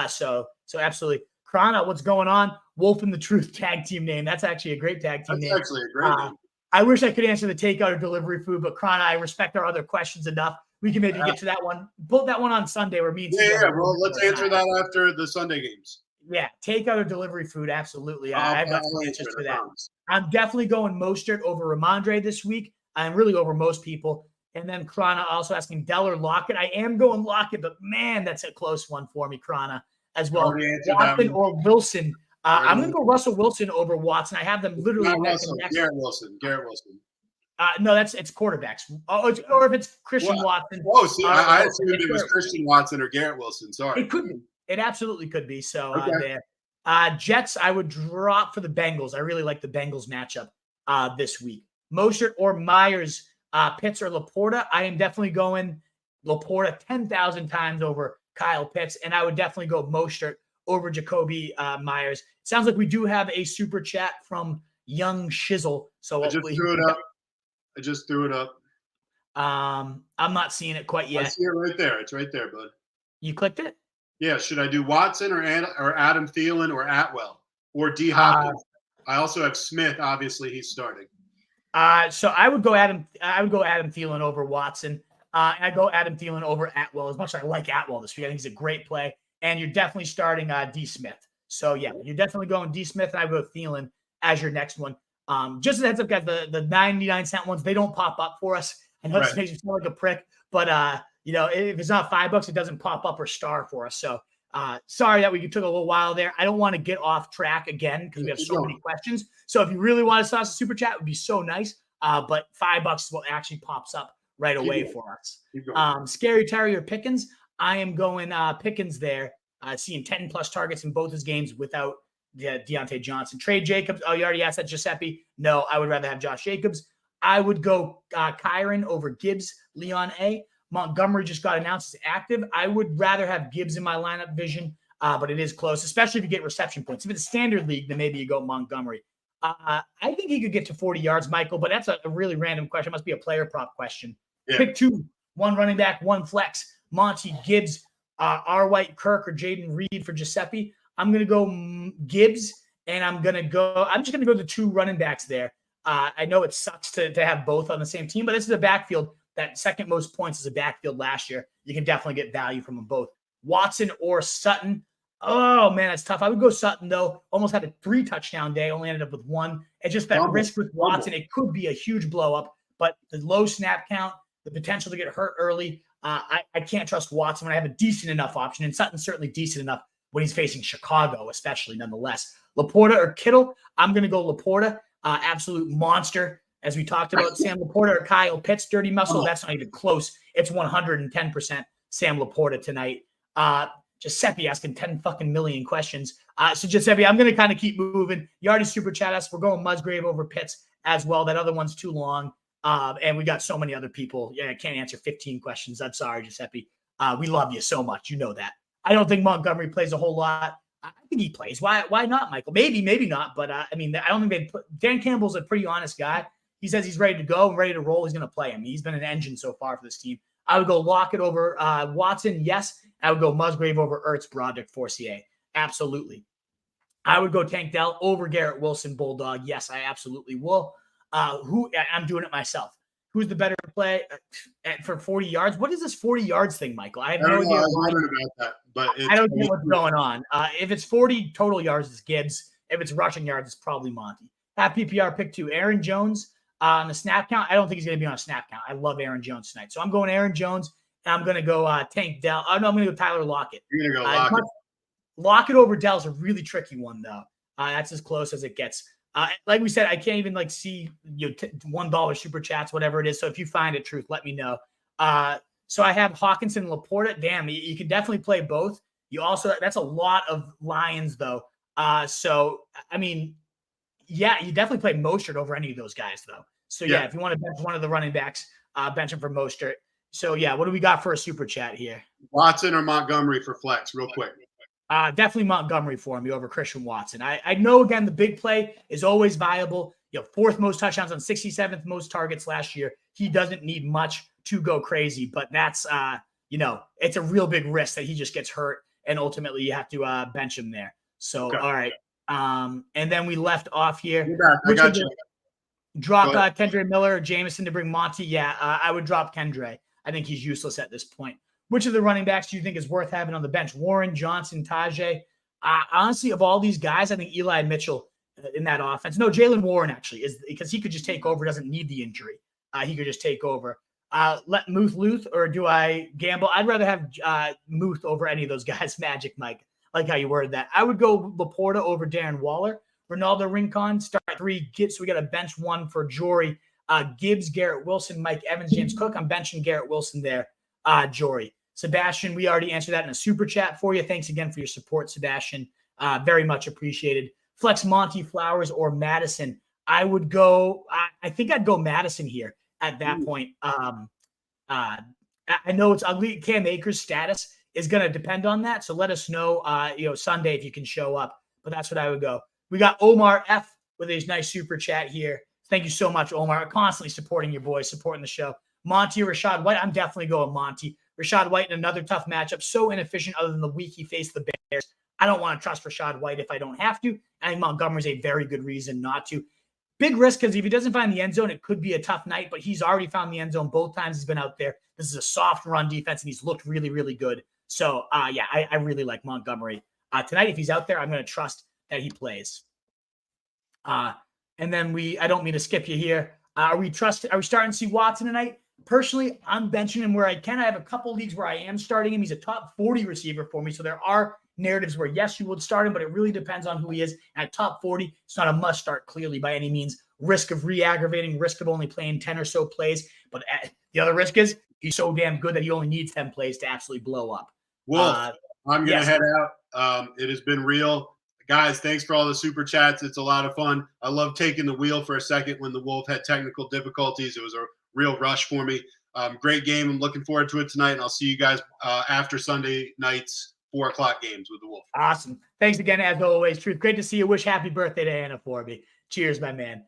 So absolutely. Krana, what's going on? Wolf and the Truth tag team name. That's actually a great tag team name. That's actually a great name. I wish I could answer the takeout or delivery food, but Krana, I respect our other questions enough. We can maybe get to that one. Pull that one on Sunday where me and well, let's answer that after the Sunday games. Yeah, takeout or delivery food, absolutely. I've got some answers to that. I'm definitely going Mostert over Ramondre this week. I'm really over most people. And then Krana also asking Dell or Lockett. I am going Lockett, but man, that's a close one for me, Krana, as well. Watson or Wilson. I'm going to go Russell Wilson over Watson. I have them literally Not neck Russell, and neck. Garrett Wilson. No, it's quarterbacks. Or if it's Christian Watson. Oh, see, I assumed it was Christian Watson or Garrett Wilson. Sorry. It could be. It absolutely could be. So Okay. there. Jets, I would drop for the Bengals. I really like the Bengals matchup this week. Mostert or Myers, Pitts or Laporta. I am definitely going Laporta 10,000 times over Kyle Pitts, and I would definitely go Mostert over Jacoby Myers. Sounds like we do have a super chat from Young Shizzle. So I just threw it up. I'm not seeing it quite yet. I see it right there. It's right there, bud. You clicked it? Yeah. Should I do Watson or Adam Thielen or Atwell or D Hopkins? I also have Smith. Obviously, he's starting. So I would go Adam Thielen over Watson. I go Adam Thielen over Atwell. As much as I like Atwell this week, I think he's a great play. And you're definitely starting D Smith. So yeah, you're definitely going D Smith, and I go Thielen as your next one. Just as a heads up, guys, the 99-cent ones, they don't pop up for us. I know this makes you sound like a prick, but if it's not $5, it doesn't pop up or star for us. So sorry that we took a little while there. I don't want to get off track again because we have so many questions. So if you really want to start a super chat, it would be so nice. But $5 is what actually pops up right away for us. Scary Terry or Pickens. I am going Pickens there. Seeing 10 plus targets in both his games without Deontay Johnson. Trade Jacobs. Oh, you already asked that, Giuseppe. No, I would rather have Josh Jacobs. I would go Kyron over Gibbs, Leon A. Montgomery just got announced as active. I would rather have Gibbs in my lineup vision, but it is close, especially if you get reception points. If it's a standard league, then maybe you go Montgomery. I think he could get to 40 yards, Michael, but that's a really random question. It must be a player prop question. Yeah. Pick two, one running back, one flex. Monty, Gibbs, R. White, Kirk, or Jaden Reed for Giuseppe. I'm going to go Gibbs, and I'm just going to go the two running backs there. I know it sucks to have both on the same team, but this is a backfield that second most points is a backfield last year. You can definitely get value from them both. Watson or Sutton. Oh, man, that's tough. I would go Sutton, though. Almost had a 3-touchdown day, only ended up with one. It's just that risk with Watson. It could be a huge blow-up, but the low snap count, the potential to get hurt early, I can't trust Watson when I have a decent enough option, and Sutton's certainly decent enough when he's facing Chicago, especially nonetheless. Laporta or Kittle, I'm going to go Laporta. Absolute monster. As we talked about, Sam Laporta or Kyle Pitts, dirty muscle. That's not even close. It's 110% Sam Laporta tonight. Giuseppe asking 10 fucking million questions. So Giuseppe, I'm going to kind of keep moving. You already super chat us. We're going Musgrave over Pitts as well. That other one's too long. And we got so many other people. Yeah, I can't answer 15 questions. I'm sorry, Giuseppe. We love you so much. You know that. I don't think Montgomery plays a whole lot. I think he plays. Why not, Michael? Maybe not. But I don't think Dan Campbell's a pretty honest guy. He says he's ready to go and ready to roll. He's going to play him. He's been an engine so far for this team. I would go Lockett over Watson. Yes. I would go Musgrave over Ertz, Broderick, Forcier. Absolutely. I would go Tank Dell over Garrett Wilson, Bulldog. Yes, I absolutely will. I'm doing it myself. Who's the better play for 40 yards? What is this 40 yards thing, Michael? I have no idea. I was wondering about that, but I don't know what's going on. If it's 40 total yards, it's Gibbs. If it's rushing yards, it's probably Monty. Half PPR pick two. Aaron Jones on the snap count. I don't think he's going to be on a snap count. I love Aaron Jones tonight. So I'm going Aaron Jones, and I'm going to go Tank Dell. Oh, no, I'm going to go Tyler Lockett. You're going to go Lockett. Lockett over Dell is a really tricky one, though. That's as close as it gets. Like we said, I can't even see $1 super chats, whatever it is. So if you find it, Truth, let me know. So I have Hawkinson and Laporta. Damn, you can definitely play both. You also, that's a lot of Lions though. So I mean, yeah, you definitely play Mostert over any of those guys though. So yeah, if you want to bench one of the running backs, bench him for Mostert. So yeah, what do we got for a super chat here? Watson or Montgomery for flex, real quick. Definitely Montgomery for me over Christian Watson. I know, again, the big play is always viable. Fourth most touchdowns on 67th most targets last year. He doesn't need much to go crazy, but that's, it's a real big risk that he just gets hurt, and ultimately you have to bench him there. So, okay. All right. And then we left off here. I got you. Drop Kendre Miller or Jameson to bring Monty. Yeah, I would drop Kendre. I think he's useless at this point. Which of the running backs do you think is worth having on the bench? Warren, Johnson, Tajay? Honestly, of all these guys, I think Eli Mitchell in that offense. No, Jalen Warren actually is, because he could just take over, doesn't need the injury. He could just take over. Let Muth, or do I gamble? I'd rather have Muth over any of those guys. Magic Mike. like how you worded that. I would go Laporta over Darren Waller. Ronaldo Rincon, start 3. Gibbs, we got a bench 1 for Jory. Gibbs, Garrett Wilson, Mike Evans, James Cook. I'm benching Garrett Wilson there, Jory. Sebastian, we already answered that in a super chat for you. Thanks again for your support, Sebastian. Very much appreciated. Flex Monty Flowers or Madison. I would go, I think I'd go Madison here at that point. I know it's ugly. Cam Akers' status is going to depend on that. So let us know, Sunday if you can show up. But that's what I would go. We got Omar F with his nice super chat here. Thank you so much, Omar. Constantly supporting your boys, supporting the show. Monty or Rashad White? I'm definitely going Monty. Rashad White in another tough matchup. So inefficient other than the week he faced the Bears. I don't want to trust Rashad White if I don't have to. I think Montgomery's a very good reason not to. Big risk because if he doesn't find the end zone, it could be a tough night, but he's already found the end zone both times he's been out there. This is a soft run defense, and he's looked really, really good. So, I really like Montgomery. Tonight, if he's out there, I'm going to trust that he plays. And then I don't mean to skip you here. Are we starting to see Watson tonight? Personally, I'm benching him where I can. I have a couple leagues where I am starting him. He's a top 40 receiver for me. So there are narratives where, yes, you would start him, but it really depends on who he is. At top 40, it's not a must start clearly by any means. Risk of re-aggravating, risk of only playing 10 or so plays. But the other risk is he's so damn good that he only needs 10 plays to absolutely blow up. Wolf, I'm going to head out. It has been real. Guys, thanks for all the super chats. It's a lot of fun. I love taking the wheel for a second when the Wolf had technical difficulties. It was a real rush for me. Great game. I'm looking forward to it tonight, and I'll see you guys after Sunday night's 4 o'clock games with the Wolf. Awesome. Thanks again, as always. Truth, great to see you. Wish happy birthday to Anna for me. Cheers, my man.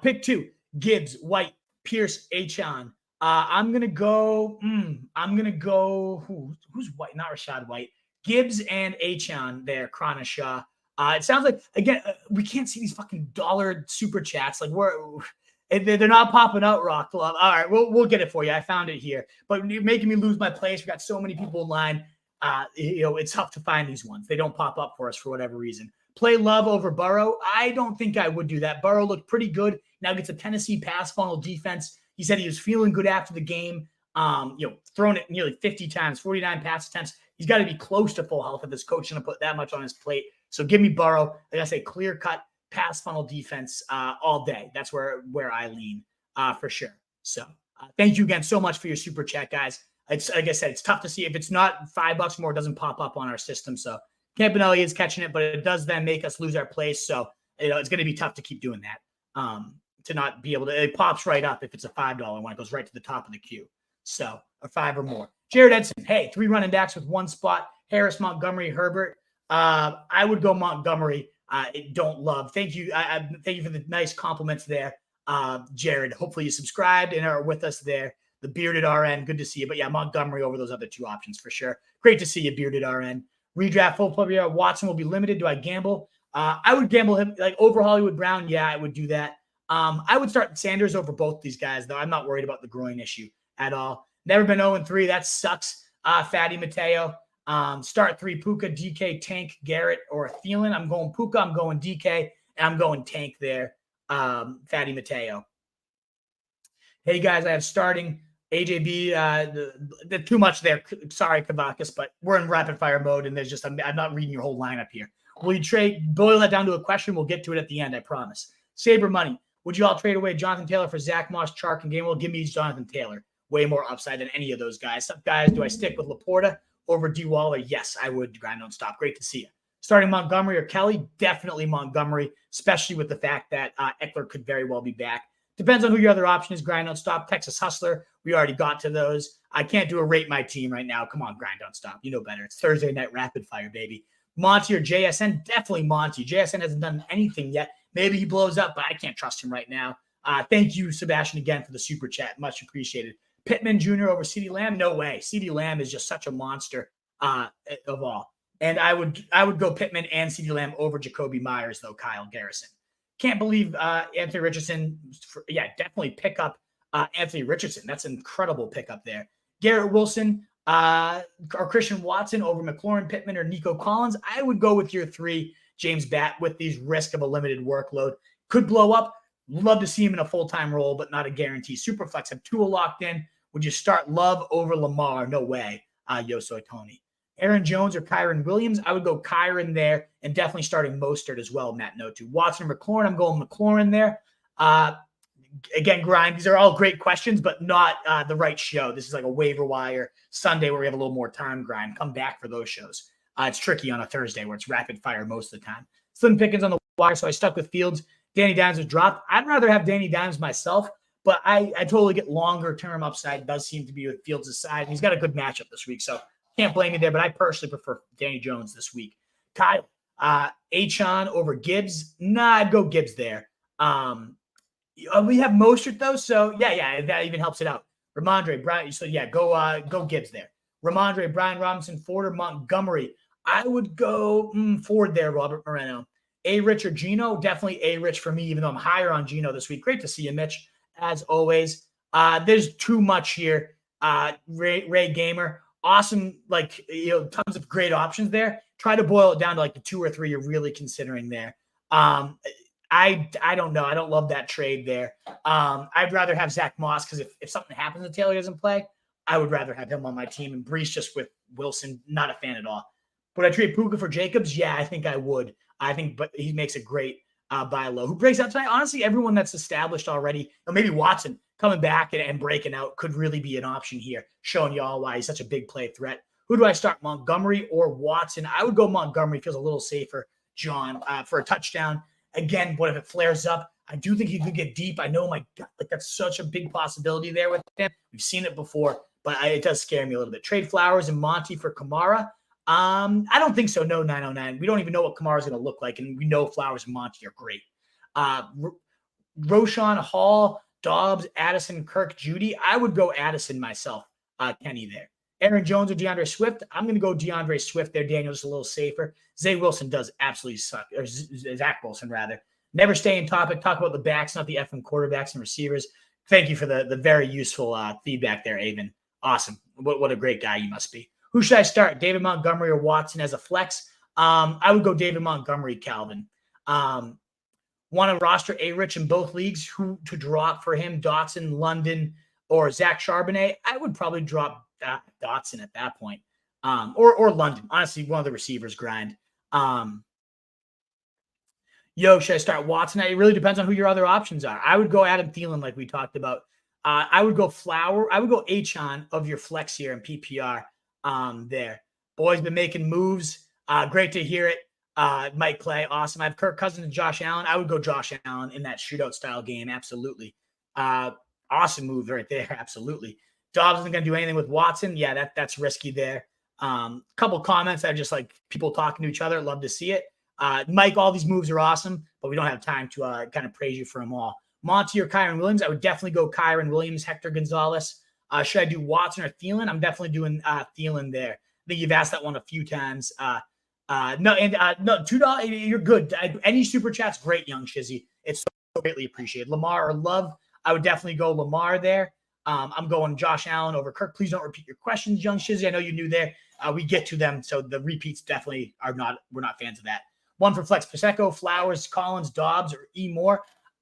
Pick 2, Gibbs, White, Pierce, Achon. I'm going to go who's White? Not Rashad White. Gibbs and Achon there, Krana Shah. It sounds like, again, we can't see these fucking dollar super chats. Like they're not popping out, Rock Love. All right, we'll get it for you. I found it here. But you're making me lose my place. We got so many people in line. It's tough to find these ones. They don't pop up for us for whatever reason. Play Love over Burrow. I don't think I would do that. Burrow looked pretty good. Now gets a Tennessee pass funnel defense. He said he was feeling good after the game. Thrown it nearly 50 times, 49 pass attempts. He's got to be close to full health if his coach is going to put that much on his plate. So give me Burrow. Like I say, clear cut pass funnel defense all day. That's where I lean for sure. So thank you again so much for your super chat, guys. It's like I said, it's tough to see if it's not $5 more, it doesn't pop up on our system. So Campanelli is catching it, but it does then make us lose our place. So it's going to be tough to keep doing that. To not be able to, it pops right up if it's a $5 one. It goes right to the top of the queue. So a 5 or more. Jared Edson, hey, 3 running backs with 1 spot. Harris, Montgomery, Herbert. I would go Montgomery. Don't love. Thank you. Thank you for the nice compliments there, Jared. Hopefully you subscribed and are with us there. The bearded RN, good to see you. But yeah, Montgomery over those other 2 options for sure. Great to see you, bearded RN. Redraft full player. Watson will be limited. Do I gamble? I would gamble him like over Hollywood Brown. Yeah, I would do that. I would start Sanders over both these guys, though. I'm not worried about the groin issue at all. Never been 0-3. That sucks. Fatty Mateo. Start 3, Puka, DK, Tank, Garrett, or Thielen. I'm going Puka. I'm going DK, and I'm going Tank there. Fatty Mateo. Hey, guys, I have starting AJB. Too much there. Sorry, Kavakis, but we're in rapid fire mode, and there's just I'm not reading your whole lineup here. Will you boil that down to a question? We'll get to it at the end, I promise. Saber Money. Would you all trade away Jonathan Taylor for Zach Moss, Chark, and Gainwell? Give me Jonathan Taylor. Way more upside than any of those guys. Some guys, do I stick with Laporta over D. Waller? Yes, I would. Grind don't stop. Great to see you. Starting Montgomery or Kelly? Definitely Montgomery, especially with the fact that Eckler could very well be back. Depends on who your other option is. Grind don't stop. Texas Hustler. We already got to those. I can't do a rate my team right now. Come on, Grind don't stop. You know better. It's Thursday night rapid fire, baby. Monty or JSN? Definitely Monty. JSN hasn't done anything yet. Maybe he blows up, but I can't trust him right now. Thank you, Sebastian, again for the super chat. Much appreciated. Pittman Jr. over CeeDee Lamb? No way. CeeDee Lamb is just such a monster of all. And I would go Pittman and CeeDee Lamb over Jacoby Myers, though, Kyle Garrison. Can't believe Anthony Richardson. Definitely pick up Anthony Richardson. That's an incredible pickup there. Garrett Wilson or Christian Watson over McLaurin, Pittman, or Nico Collins. I would go with your 3, James Batt, with these risk of a limited workload. Could blow up. Love to see him in a full-time role, but not a guarantee. Superflex have Tua locked in. Would you start Love over Lamar? No way, Yoso Tony. Aaron Jones or Kyron Williams. I would go Kyron there and definitely starting Mostert as well, Matt Note. Watson or McLaurin, I'm going McLaurin there. Again, Grind, these are all great questions, but not the right show. This is like a waiver wire Sunday where we have a little more time, Grind. Come back for those shows. It's tricky on a Thursday where it's rapid fire most of the time. Slim Pickens on the wire, so I stuck with Fields. Danny Dimes was dropped. I'd rather have Danny Dimes myself, but I totally get longer-term upside. Does seem to be with Fields' side. He's got a good matchup this week, so can't blame you there, but I personally prefer Danny Jones this week. Kyle, Achane over Gibbs. Nah, I'd go Gibbs there. We have Mostert, though, so yeah, that even helps it out. Ramondre, Brian, so yeah, go Gibbs there. Ramondre, Brian Robinson, Ford, or Montgomery. I would go Ford there, Robert Moreno. A-Rich or Gino? Definitely A-Rich for me, even though I'm higher on Gino this week. Great to see you, Mitch, as always. There's too much here. Ray Gamer, awesome, tons of great options there. Try to boil it down to the 2 or 3 you're really considering there. I don't know. I don't love that trade there. I'd rather have Zach Moss because if something happens and Taylor doesn't play, I would rather have him on my team. And Brees just with Wilson, not a fan at all. Would I trade Puka for Jacobs? Yeah, I think I would. But he makes a great buy low. Who breaks out tonight? Honestly, everyone that's established already, or maybe Watson coming back and breaking out could really be an option here, showing you all why he's such a big play threat. Who do I start, Montgomery or Watson? I would go Montgomery. Feels a little safer, John, for a touchdown. Again, what if it flares up? I do think he could get deep. I know, my God, that's such a big possibility there with him. We've seen it before, but it does scare me a little bit. Trade Flowers and Monty for Kamara. I don't think so. No, 909. We don't even know what Kamara is going to look like, and we know Flowers and Monty are great. Roshan, Hall, Dobbs, Addison, Kirk, Judy. I would go Addison myself, Kenny there. Aaron Jones or DeAndre Swift. I'm going to go DeAndre Swift there. Daniel's a little safer. Zay Wilson does absolutely suck, or Zach Wilson, rather. Never stay in topic. Talk about the backs, not the effing quarterbacks and receivers. Thank you for the very useful feedback there, Avon. Awesome. What a great guy you must be. Who should I start? David Montgomery or Watson as a flex? I would go David Montgomery, Calvin. Want to roster A-Rich in both leagues? Who to drop for him? Dotson, London, or Zach Charbonnet? I would probably drop Dotson at that point. Or London. Honestly, one of the receivers, Grind. Should I start Watson? It really depends on who your other options are. I would go Adam Thielen like we talked about. I would go Flower. I would go Achane of your flex here in PPR there. Boys been making moves. Great to hear it. Mike Clay, awesome. I have Kirk Cousins and Josh Allen. I would go Josh Allen in that shootout style game. Absolutely. Awesome move right there. Absolutely. Dobbs isn't going to do anything with Watson. Yeah, that's risky there. Couple comments. I just like people talking to each other. Love to see it. Mike, all these moves are awesome, but we don't have time to kind of praise you for them all. Monty or Kyron Williams? I would definitely go Kyron Williams. Hector Gonzalez. Should I do Watson or Thielen? I'm definitely doing Thielen there. I think you've asked that one a few times. No, $2. You're good. Any super chat's great, young Shizzy. It's so greatly appreciated. Lamar or Love? I would definitely go Lamar there. I'm going Josh Allen over Kirk. Please don't repeat your questions, young Shizzy. I know you knew there. We get to them, so the repeats definitely we're not fans of that. One for Flex: Pacheco, Flowers, Collins, Dobbs, or E. Moore.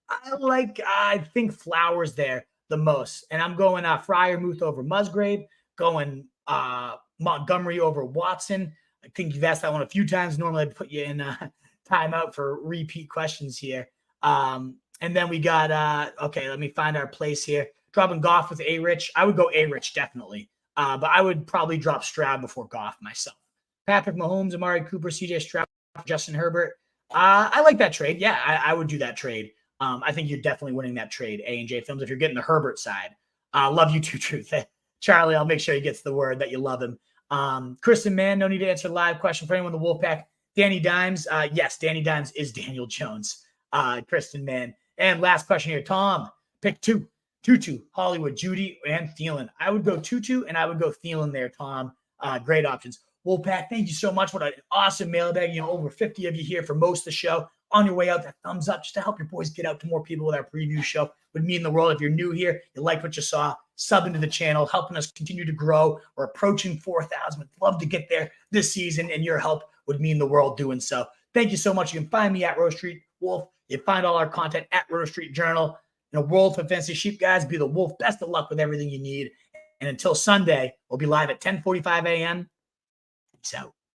I think Flowers there the most. And I'm going Freiermuth over Musgrave, going Montgomery over Watson. I think you've asked that one a few times. Normally I'd put you in timeout for repeat questions here. And then we got, let me find our place here. Dropping Goff with A-Rich. I would go A-Rich definitely. But I would probably drop Stroud before Goff myself. Patrick Mahomes, Amari Cooper, CJ Stroud, Justin Herbert. I like that trade. Yeah, I would do that trade. I think you're definitely winning that trade, A&J Films, if you're getting the Herbert side. Love you too, Truth. Charlie, I'll make sure he gets the word that you love him. Kristen Mann, no need to answer the live question for anyone in the Wolfpack. Danny Dimes. Yes, Danny Dimes is Daniel Jones. Kristen Mann. And last question here. Tom, pick two. Tutu, Hollywood, Judy, and Thielen. I would go Tutu, and I would go Thielen there, Tom. Great options. Wolfpack, thank you so much. What an awesome mailbag. Over 50 of you here for most of the show. On your way out, that thumbs up just to help your boys get out to more people with our preview show. Would mean the world. If you're new here, you liked what you saw, sub into the channel, helping us continue to grow. We're approaching 4,000. Would love to get there this season, and your help would mean the world doing so. Thank you so much. You can find me at Rose Street Wolf. You can find all our content at Rose Street Journal. World for Fantasy Sheep, guys. Be the Wolf. Best of luck with everything you need. And until Sunday, we'll be live at 10:45 a.m. Peace out.